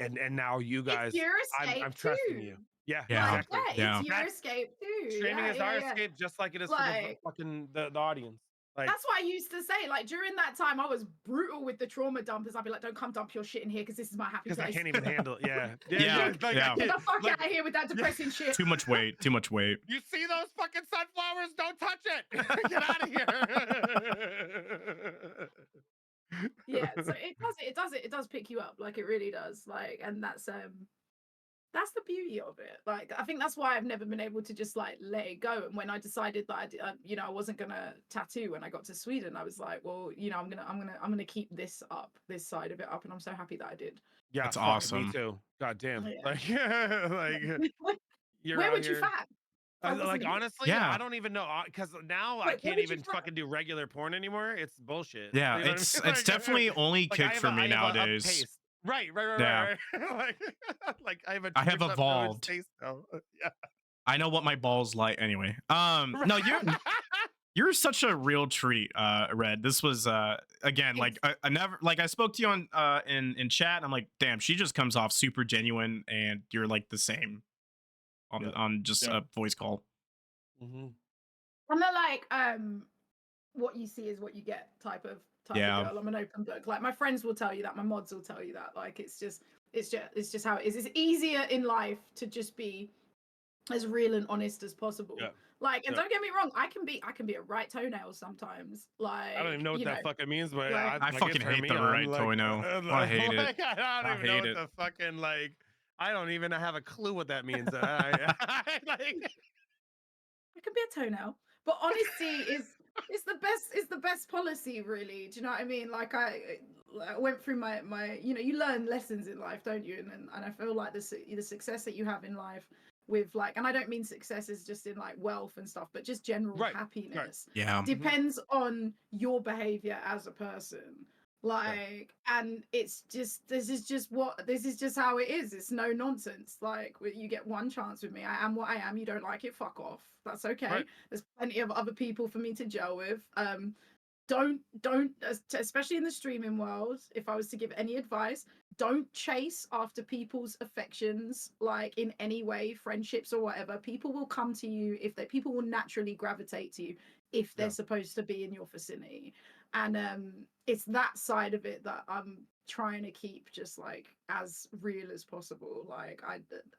and now you guys, I'm trusting you. Yeah, exactly. It's your escape too. Streaming is our escape, just like it is for the fucking the audience. Like, that's what I used to say. Like during that time, I was brutal with the trauma dumpers. I'd be like, "Don't come dump your shit in here because this is my happy place." Because I can't even handle it. Get the fuck out of here with that depressing shit. Too much weight. Too much weight. You see those fucking sunflowers? Don't touch it. Get out of here. Yeah. So it does pick you up. Like it really does. Like, and that's the beauty of it. Like, I think that's why I've never been able to just like let it go. And when I decided that I wasn't gonna tattoo when I got to Sweden, I was like, well, you know, I'm gonna keep this up, this side of it up, and I'm so happy that I did. Yeah, that's awesome. Me too. God damn. Like, where would you fat? Like honestly, I don't even know because now I can't even fucking do regular porn anymore. It's bullshit. Yeah, you know it's definitely only kick for me nowadays. Right. Like I have evolved. I know what my balls like anyway. No, you're such a real treat, Red. This was again, like I never, like I spoke to you on in chat and I'm like, damn, she just comes off super genuine and you're like the same on just a voice call. I'm not like what you see is what you get type of girl. I'm an open book. Like my friends will tell you that, my mods will tell you that. Like it's just how it is. It's easier in life to just be as real and honest as possible. Like, and don't get me wrong, I can be a right toenail sometimes. Like I don't even know what that fucking means, but I fucking hate the right toenail. I hate it. I don't even know what the fucking like. I don't even have a clue what that means. I can be a toenail, but honesty is the best policy, really. Do you know what I mean? Like I went through my you learn lessons in life, don't you? And I feel like the success that you have in life with like, and I don't mean success is just in like wealth and stuff, but just general happiness. Depends on your behavior as a person. Like, and it's just, this is just how it is. It's no nonsense. Like, you get one chance with me. I am what I am. You don't like it, fuck off. That's okay. There's plenty of other people for me to gel with. don't, especially in the streaming world, if I was to give any advice, don't chase after people's affections, like in any way, friendships or whatever. People will come to you people will naturally gravitate to you if they're supposed to be in your vicinity. And it's that side of it that I'm trying to keep just like as real as possible. Like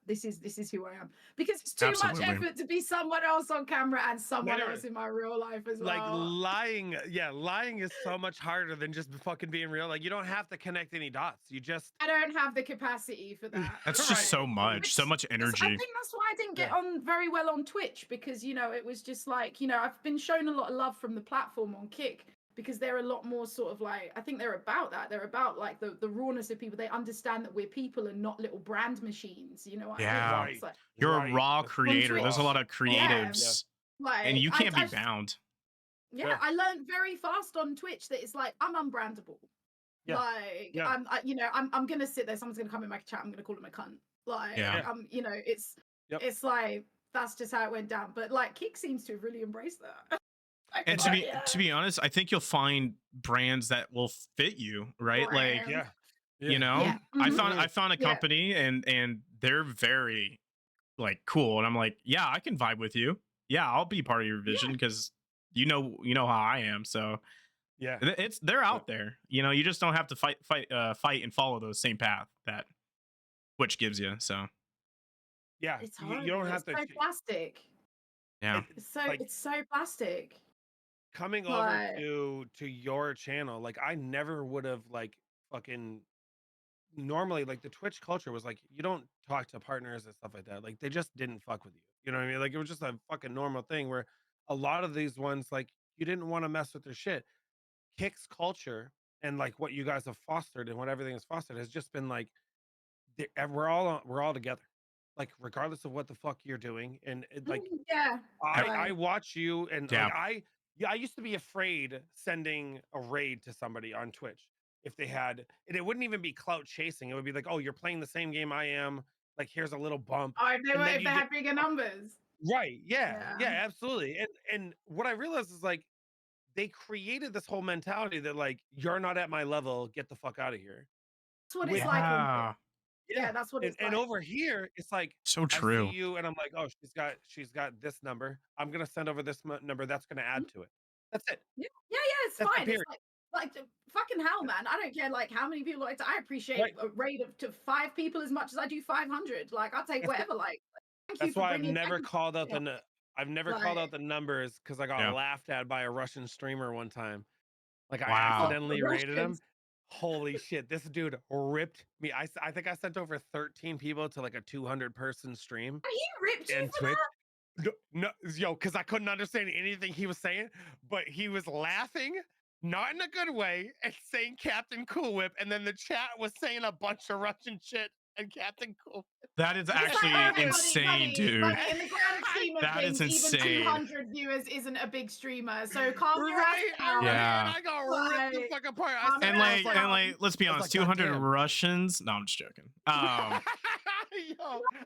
this is who I am, because it's too much effort to be someone else on camera and someone else in my real life as well. Like lying is so much harder than just fucking being real. Like you don't have to connect any dots. I don't have the capacity for that. That's just so much energy. I think that's why I didn't get on very well on Twitch, because it was just like, I've been shown a lot of love from the platform on Kick, because they're a lot more sort of like, I think they're about that. They're about like the rawness of people. They understand that we're people and not little brand machines. You know what I mean? Like, you're a raw creator. There's a lot of creatives, and you can't be bound. Yeah, I learned very fast on Twitch that it's like I'm unbrandable. I'm gonna sit there. Someone's gonna come in my chat. I'm gonna call him a cunt. It's like that's just how it went down. But like Kick seems to have really embraced that. And to be honest, I think you'll find brands that will fit you, right? Like, I found a company and they're very like cool, and I'm like, yeah, I can vibe with you. Yeah, I'll be part of your vision because you know how I am. So they're out there. You just don't have to fight and follow those same path that Twitch gives you. So it's hard. You don't have to. So plastic. Yeah, it's so plastic. Coming over to your channel, like I never would have like fucking normally, like the Twitch culture was like you don't talk to partners and stuff like that. Like they just didn't fuck with you. You know what I mean? Like it was just a fucking normal thing where a lot of these ones, like you didn't want to mess with their shit. Kick's culture and like what you guys have fostered and what everything has fostered has just been like we're all together, like regardless of what the fuck you're doing. And like I watch you and like I used to be afraid sending a raid to somebody on Twitch if they had, and it wouldn't even be clout chasing. It would be like, oh, you're playing the same game I am. Like, here's a little bump. Oh, if they had bigger numbers. Right. Yeah, absolutely. And what I realized is like, they created this whole mentality that like, you're not at my level, get the fuck out of here. That's what it's like. Yeah, that's what it's like. And over here, it's like so true. I see you and I'm like, oh, she's got this number. I'm gonna send over this number that's gonna add to it. That's it. Yeah, it's fine. It's like fucking hell, man. I don't care like how many people I appreciate a raid to 5 people as much as I do 500. Like I'll take whatever. Like that's why I've never called out called out the numbers, because I got laughed at by a Russian streamer one time. Like I accidentally raided him. Holy shit, this dude ripped me. I think I sent over 13 people to like a 200-person stream. He ripped you for Twitch. That? No, because I couldn't understand anything he was saying, but he was laughing, not in a good way, and saying KaptainKoolWhip, and then the chat was saying a bunch of Russian shit and KaptainKoolWhip. That is actually insane, dude. Like, in the grand scheme of things, even 200 viewers isn't a big streamer. So calm your ass down. Yeah, I got ripped the fuck apart. And like, let's be honest, 200 Russians. No, I'm just joking.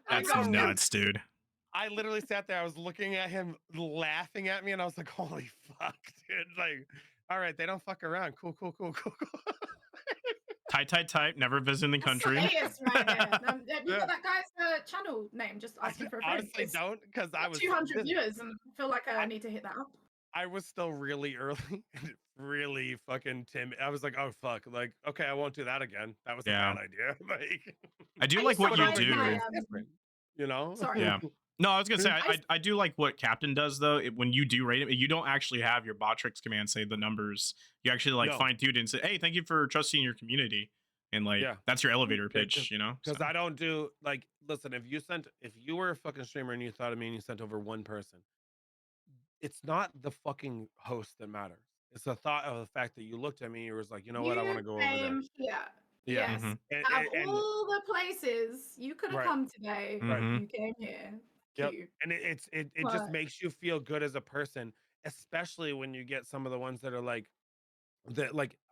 That's nuts, dude. I literally sat there. I was looking at him, laughing at me, and I was like, "Holy fuck, dude!" Like, all right, they don't fuck around. Cool. Type. Never visiting the country. Have you got that guy's channel name? Just asking for a friend. Honestly, don't, because I was 200 viewers and I feel like I need to hit that up. I was still really early and really fucking timid. I was like, oh fuck, like okay, I won't do that again. That was a bad idea. Like, I do like what you do. You know? Sorry. Yeah. No, I was gonna say I do like what Captain does though. When you do rate it, you don't actually have your Botrix command say the numbers. You actually like find dude and say, "Hey, thank you for trusting your community," and like that's your elevator pitch, you know. Because I don't do like, listen, if you were a fucking streamer and you thought of me and you sent over one person, it's not the fucking host that matters. It's the thought of the fact that you looked at me and you was like, you know what, I want to go over there. Yeah. Yes. And all the places you could have come today, you came here. Yep. And it just makes you feel good as a person, especially when you get some of the ones that are like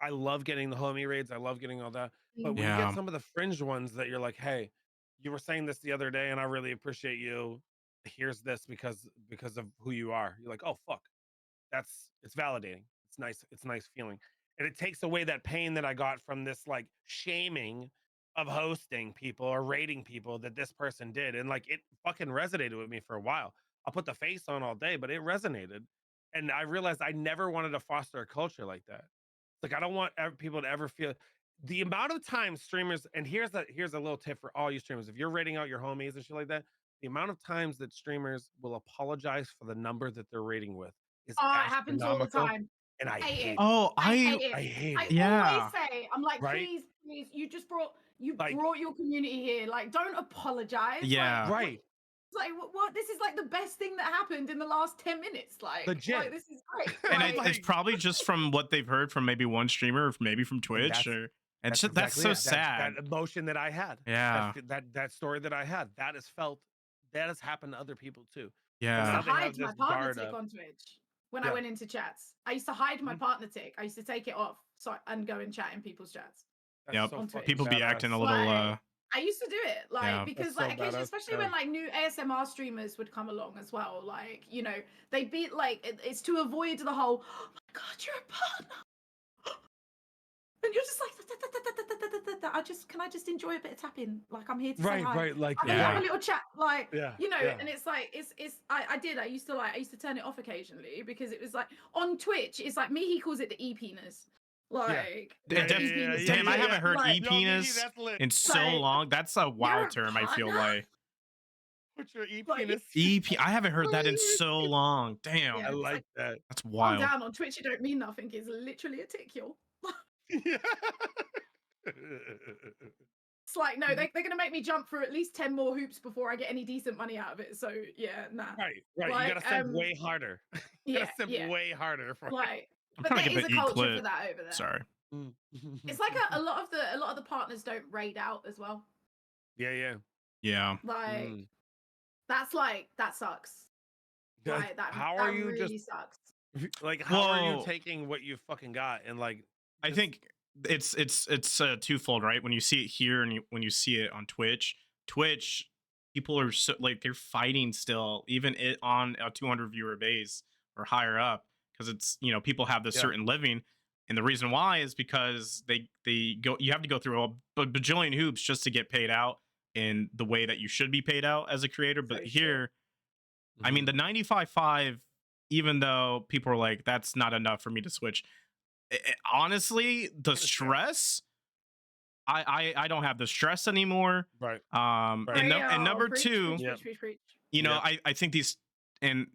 I love getting the homie raids, I love getting all that. But when you get some of the fringe ones that you're like, hey, you were saying this the other day and I really appreciate you. Here's this because of who you are. You're like, oh fuck. It's validating. It's nice. It's a nice feeling, and it takes away that pain that I got from this like shaming of hosting people or rating people that this person did, and like it fucking resonated with me for a while. I'll put the face on all day, but it resonated, and I realized I never wanted to foster a culture like that. Like I don't want people to ever feel the amount of time streamers. And here's a little tip for all you streamers: if you're rating out your homies and shit like that, the amount of times that streamers will apologize for the number that they're rating with is Oh, it happens all the astronomical, time. and I Hate it. hate Oh, I hate it. I hate I it. always yeah. say, I'm like, Right? please, please, you Like brought your community here. Like, don't apologize. Yeah. Like, right, like what? This is like the best thing that happened in the last 10 minutes. Like legit. this is great. And Like, it's probably just from what they've heard from maybe one streamer or maybe from And Twitch, that's or and that's that's exactly so it. sad. That emotion that I had, Yeah. that story that I had, that is felt, that has happened to other people too. I And used Yeah. to now they have hide my this partner guard tick up. on Twitch when I Yeah. went into chats. I used to hide my Mhm. partner tick. I used to take it off and go and chat in people's chats. That's Yep. so On fucking Twitch. People be acting a badass. little Like, I used to do it, like, Yeah. because That's so like occasionally, badass. especially Yeah. when like new ASMR streamers would come along as well, like, you know, they'd be like, it's to avoid the whole, oh my god, you're a partner, and you're just like, can I just enjoy a bit of tapping? Like, I'm here to say Right, hi. right, like I'm gonna have a Yeah. little chat, like, yeah, you know, yeah. and it's like, I used to turn it off occasionally because it was like on Twitch, it's like me, he calls it the e-penis. Like, Yeah, the yeah, e-penis Damn, I energy, haven't heard like, Yo, Mimi, e-penis that's lit. in so like, long. That's a you're wild a term, I feel partner? like. What's your Like, e-penis? EP, I haven't heard that in so long. Damn. yeah, I it's like like, that. That's calm wild. down, on Twitch, it don't mean nothing. It's literally a tick, yo. Yeah. It's like, no, they're going to make me jump through at least 10 more hoops before I get any decent money out of it. So, yeah, nah. Right, right. You Like, gotta simp way harder. You yeah, gotta simp yeah. way harder for it. Like, I'm but trying to there get is the a culture for e-clip. that over there. Sorry. It's like a lot of the partners don't raid out as well. Yeah, yeah. Yeah. Like, Mm. that sucks. That- Like, how that are you really just sucks. like how are you Well, taking what you fucking got and like I just- think it's twofold, right? When you see it here and when you see it on Twitch, people are so like they're fighting still, even it on a 200 viewer base or higher up, because it's, you know, people have this Yeah. certain living, and the reason why is because you have to go through a bajillion hoops just to get paid out in the way that you should be paid out as a creator. But So true. here, I mean, the 95.5, even though people are like, that's not enough for me to switch. Honestly, the Understand. stress, I don't have the stress anymore. right. And, Right. and number Preach, two, preach. you know, Yep. I think these, and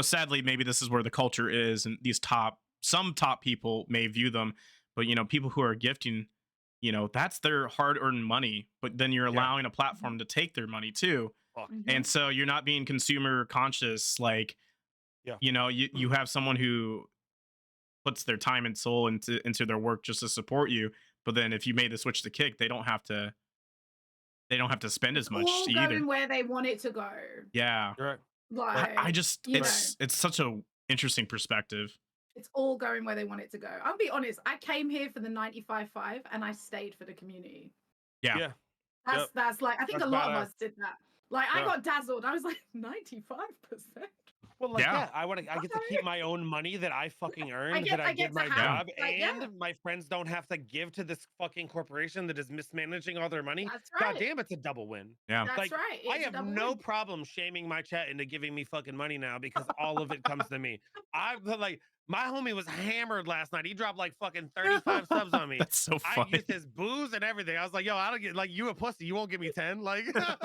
sadly, maybe this is where the culture is, and these some top people may view them, but, you know, people who are gifting, you know, that's their hard-earned money, but then you're Yeah. allowing a platform to take their money too. Fuck. Mhm. And so you're not being consumer conscious. Like, Yeah. you know, you have someone who puts their time and soul into their work just to support you, but then if you made the switch to Kick, they don't have to spend as much all either. going where they want it to go. Yeah. You're right. Like, I just you it's such a interesting perspective. it's all going where they want it to go. I'll be honest, I came here for the 95.5 and I stayed for the community. Yeah. Yeah. That's like, I think That's a lot badass. of us did that. Like, I Yeah. got dazzled. I was like, 95%. Well, like Yeah. I get to keep my own money that I fucking earned, get- that I I get did to my have, job, like, and yeah. my friends don't have to give to this fucking corporation that is mismanaging all their money. That's God right. damn, it's a double win. Yeah. That's Like, right. I It's a have double no win. problem shaming my chat into giving me fucking money now because all of it comes to me. Like my homie was hammered last night. He dropped like fucking 35 subs on me. That's so I funny. used his booze and everything. I was like, yo, I don't get, like, you a pussy. You won't give me 10. Like, yeah,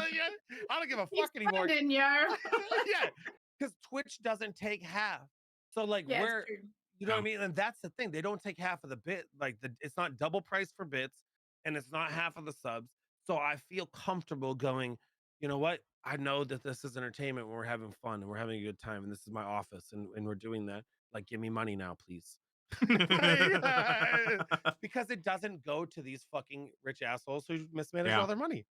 I don't give a He's fuck anymore. spending, yo. Yeah, because Twitch doesn't take half. So like Yeah, we're, it's true. you know what I Yeah. mean? And that's the thing. They don't take half of the bit. Like it's not double price for bits, and it's not half of the subs. So I feel comfortable going, you know what? I know that this is entertainment when we're having fun and we're having a good time, and this is my office, and we're doing that. Like, give me money now, please. Because it doesn't go to these fucking rich assholes who mismanage Yeah. all their money.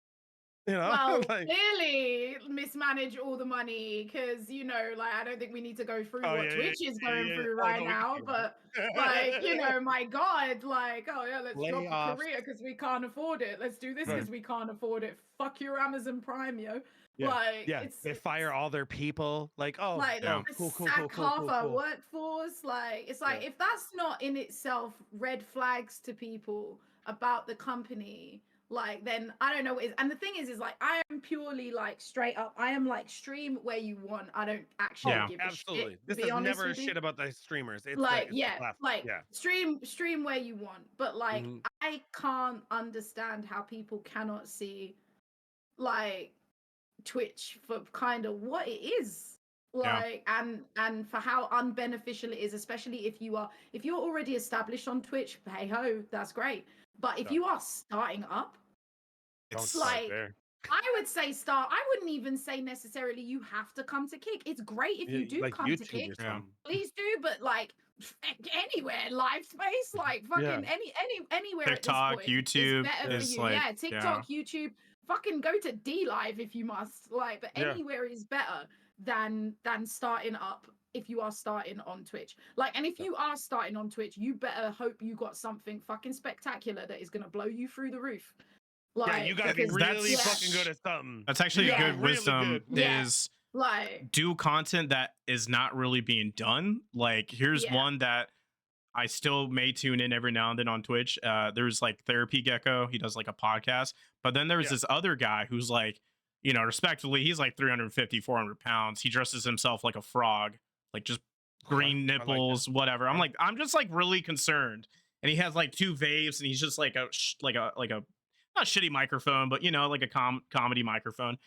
You know, Well, like, clearly mismanage all the money because like I don't think we need to go through oh what yeah, Twitch is going yeah. through Oh right no, we now, can. but like my God, like oh yeah, let's drop a Layoffs. career because we can't afford it. Let's do this Right. because we can't afford it. Fuck your Amazon Prime, yo. Yeah, Like yeah. They fire all their people. Like, oh, like Yeah. oh, cool, sack half our workforce. Like it's like Yeah. if that's not in itself red flags to people about the company, like then I don't know what is. And the thing is like I am purely like straight up. I am like stream where you want. I don't actually Yeah. give a Absolutely. shit. To This be is honest never a with you. shit about the streamers. It's Like the yeah, platform. like Yeah. stream where you want. But like Mhm. I can't understand how people cannot see like Twitch for kind of what it is like and for how unbeneficial it is, especially if you're already established on Twitch. Hey ho, that's great. But if Yeah. you are starting up, Don't It's start like there. I would say start. I wouldn't even say necessarily you have to come to Kick. It's great if you do Like come to YouTube Kick. or something. Please do, but like anywhere, live space, like Yeah. fucking anywhere at this TikTok, point is YouTube better for is you. like Yeah, TikTok, YouTube, fucking go to D Live if you must. Like, but Yeah. anywhere is better than starting up if you are starting on Twitch. Like, and if you are starting on Twitch, you better hope you got something fucking spectacular that is gonna blow you through the roof. Yeah, Like, you gotta be because really that's- fucking good at something. That's actually You a gotta good be really wisdom good. Yeah. is like do content that is not really being done. Like here's Yeah. one that I still may tune in every now and then on Twitch. There's like Therapy Gecko. He does like a podcast. But then there's Yeah. this other guy who's like, respectively, he's like 350, 400 pounds. He dresses himself like a frog, like just green I like that. nipples, whatever. I'm just like really concerned. And he has like two vaves and he's just like a not shitty microphone, but like a comedy microphone.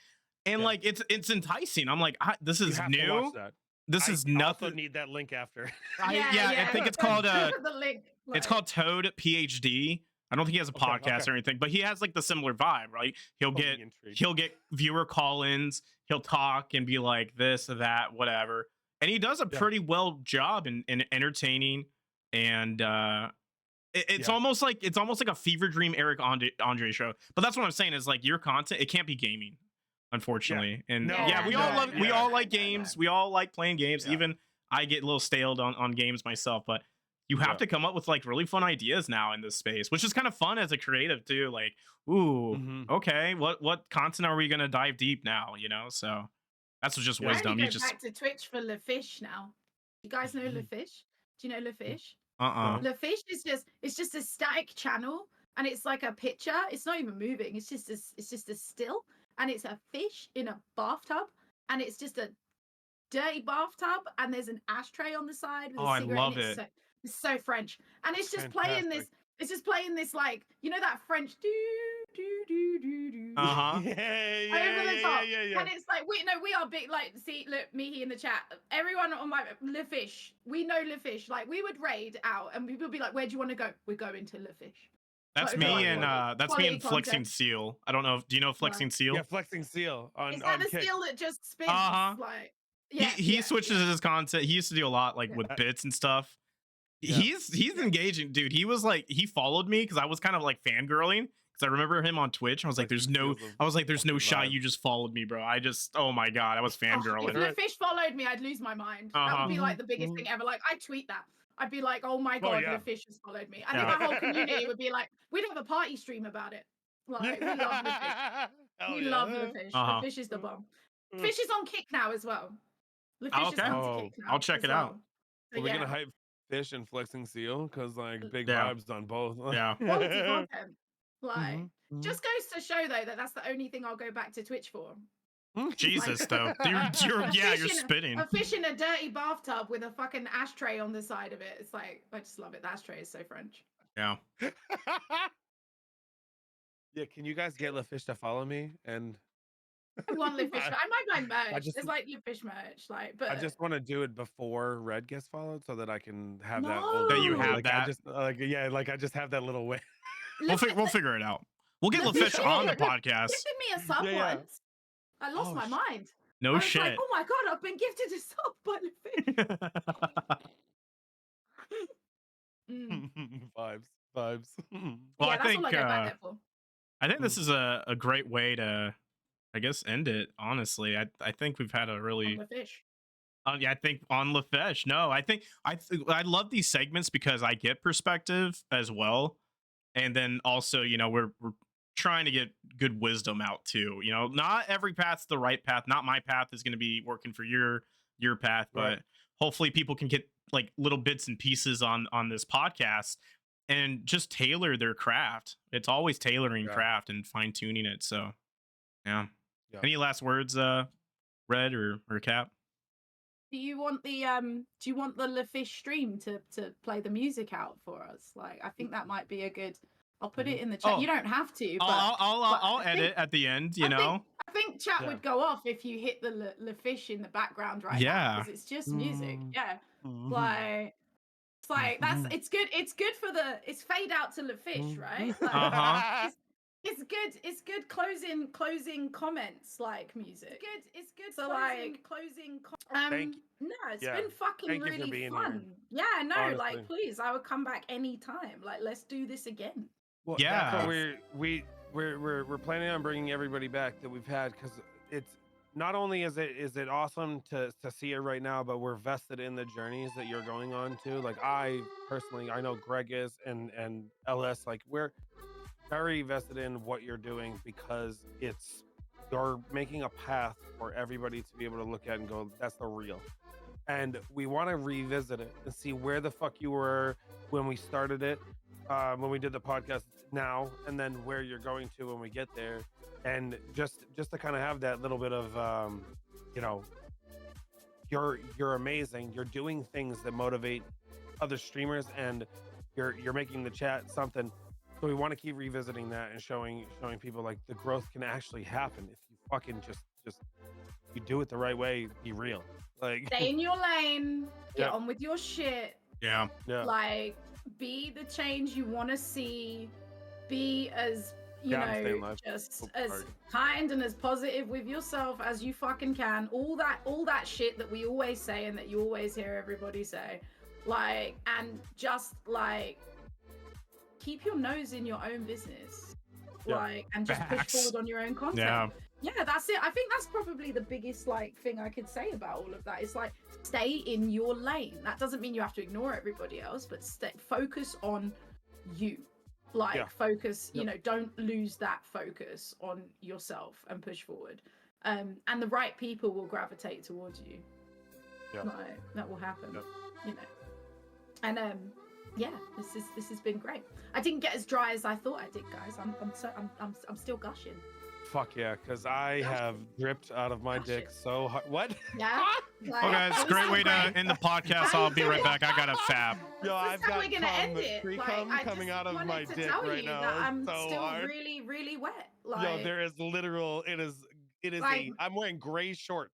And Yeah. like it's enticing. I'm like, this You is have to watch new. that. This I is also nothing. need that link after. I think it's called the link. it's called Toad PhD. I don't think he has a podcast or anything, but he has like the similar vibe, right? He'll get viewer call-ins, he'll talk and be like this or that, whatever. And he does a pretty well job in entertaining, and it's almost like a fever dream Eric Andre show. But that's what I'm saying is like your content, it can't be gaming, unfortunately. And we all like games. We all like playing games. Even I get a little staled on games myself, but you have to come up with like really fun ideas now in this space, which is kind of fun as a creative too. Like, ooh, okay, what content are we gonna dive deep now? So that's just wisdom. I go back to Twitch for LeFish now. You guys know LeFish? Do you know LeFish? LeFish is just a static channel, and it's like a picture. It's not even moving. It's just a still, and it's a fish in a bathtub, and it's just a dirty bathtub, and there's an ashtray on the side with a cigarette. I love it. It's so French, and it's just playing this. It's just playing this like that French do do do do do. Uh-huh. Over the top. And it's like we are big. Like, see, look, me in the chat. Everyone on my LeFish. We know LeFish. Like, we would raid out, and people would be like, "Where do you want to go?" We're going to LeFish. That's Like, me and Flexing Seal. I don't know. Do you know Flexing Seal? Yeah, Flexing Seal on Is that the Kick. seal that just spins? Like, he switches his content. He used to do a lot like with bits and stuff. He's engaging, dude. He was like, he followed me because I was kind of like fangirling because I remember him on Twitch. I was like, there's no shot. You just followed me, bro. Oh my god, I was fangirling. If LeFish followed me, I'd lose my mind. That would be like the biggest thing ever. Like, I tweet that. I'd be like, oh my god, LeFish has followed me. I think the whole community would be like, we'd have a party stream about it. Like, we love LeFish. We love LeFish. LeFish is the bomb. Fish is on Kick now as well. LeFish has come to Kick now. I'll check it out. So, Are we gonna hype Fish and Flexing Seal? Because like big Yeah. vibes on both. Yeah. Quality content. Like, just goes to show though that that's the only thing I'll go back to Twitch for. Jesus, though. You're spitting. A fish in a dirty bathtub with a fucking ashtray on the side of it. It's like, I just love it. The ashtray is so French. Yeah. Yeah, can you guys get LeFish to follow me? And I want LeFish. I might buy merch. just- There's like LeFish merch. Like, but I just want to do it before Red gets followed so that I can have that. No. That you have like, that. I just have that little way. We'll figure it out. We'll get LeFish on the podcast. Gifted me a sub once. I lost my mind. No I was shit. like, oh my god, I've been gifted a sub by LeFish. Vibes. Well, yeah, that's all I go back there for. I think this is a great way to I guess end it. Honestly, I think we've had a really On the fish. yeah, I think on LaFesh. No, I think I love these segments because I get perspective as well, and then also we're trying to get good wisdom out too. Not every path's the right path. Not my path is going to be working for your path, Right. but hopefully people can get like little bits and pieces on this podcast and just tailor their craft. It's always tailoring Yeah. craft and fine tuning it. So yeah. Yeah. Any last words, Red or Cap? Do you want the LaFish stream to play the music out for us? Like, I think that might be a good. I'll put it in the chat. Oh, You don't have to, but I'll I edit think, at the end. I think chat Yeah. would go off if you hit the LaFish in the background right now, Yeah. because it's just music. Yeah, Mhm. like it's like it's good. It's good for it's fade out to LaFish, right? Like, it's good closing comments like music. It's good so closing Thank you. no, it's Yeah. been fucking Thank you for really being fun. Yeah, no, Honestly. like please, I would come back anytime. Like, let's do this again. Well, Yeah. that's what we're planning on bringing everybody back that we've had, because it's not only is it awesome to see it right now, but we're vested in the journeys that you're going on too. Like, I personally, I know Greg is, and LS, like, we're very vested in what you're doing, because you're making a path for everybody to be able to look at and go, that's the real. And we want to revisit it and see where the fuck you were when we started it, when we did the podcast now, and then where you're going to when we get there, and just to kind of have that little bit of you're amazing, you're doing things that motivate other streamers, and you're making the chat something. So we want to keep revisiting that and showing people like the growth can actually happen if you fucking just you do it the right way. Be real, like Stay in your lane, get Yep. on with your shit. Yeah. Like, be the change you want to see. Be as Stay in life. just Oh, as sorry. kind and as positive with yourself as you fucking can. All that shit that we always say and that you always hear everybody say. Like, and just like keep your nose in your own business. Yeah. Like, and just Facts. push forward on your own content. Yeah. Yeah, that's it. I think that's probably the biggest like thing I could say about all of that. It's like, stay in your lane. That doesn't mean you have to ignore everybody else, but focus on you. Like, Yeah. focus, Yep. don't lose that focus on yourself and push forward. And the right people will gravitate towards you. Yeah. Like, that will happen. Yep. And yeah, this has been great. I didn't get as dry as I thought I did, guys. I'm still gushing. Fuck yeah, because I have dripped out of my dick so hard. What? Yeah. Like, Oh, guys, it was great so way to great. end the podcast. I'll be right back. I got a fab. Yo, I've That's how got we're gonna end it. free Like, cum I coming just out of wanted my to dick tell right you now. that It's I'm so still hard. really, really wet. Yo, Like, there is literal. It is. Like- I'm wearing gray shorts.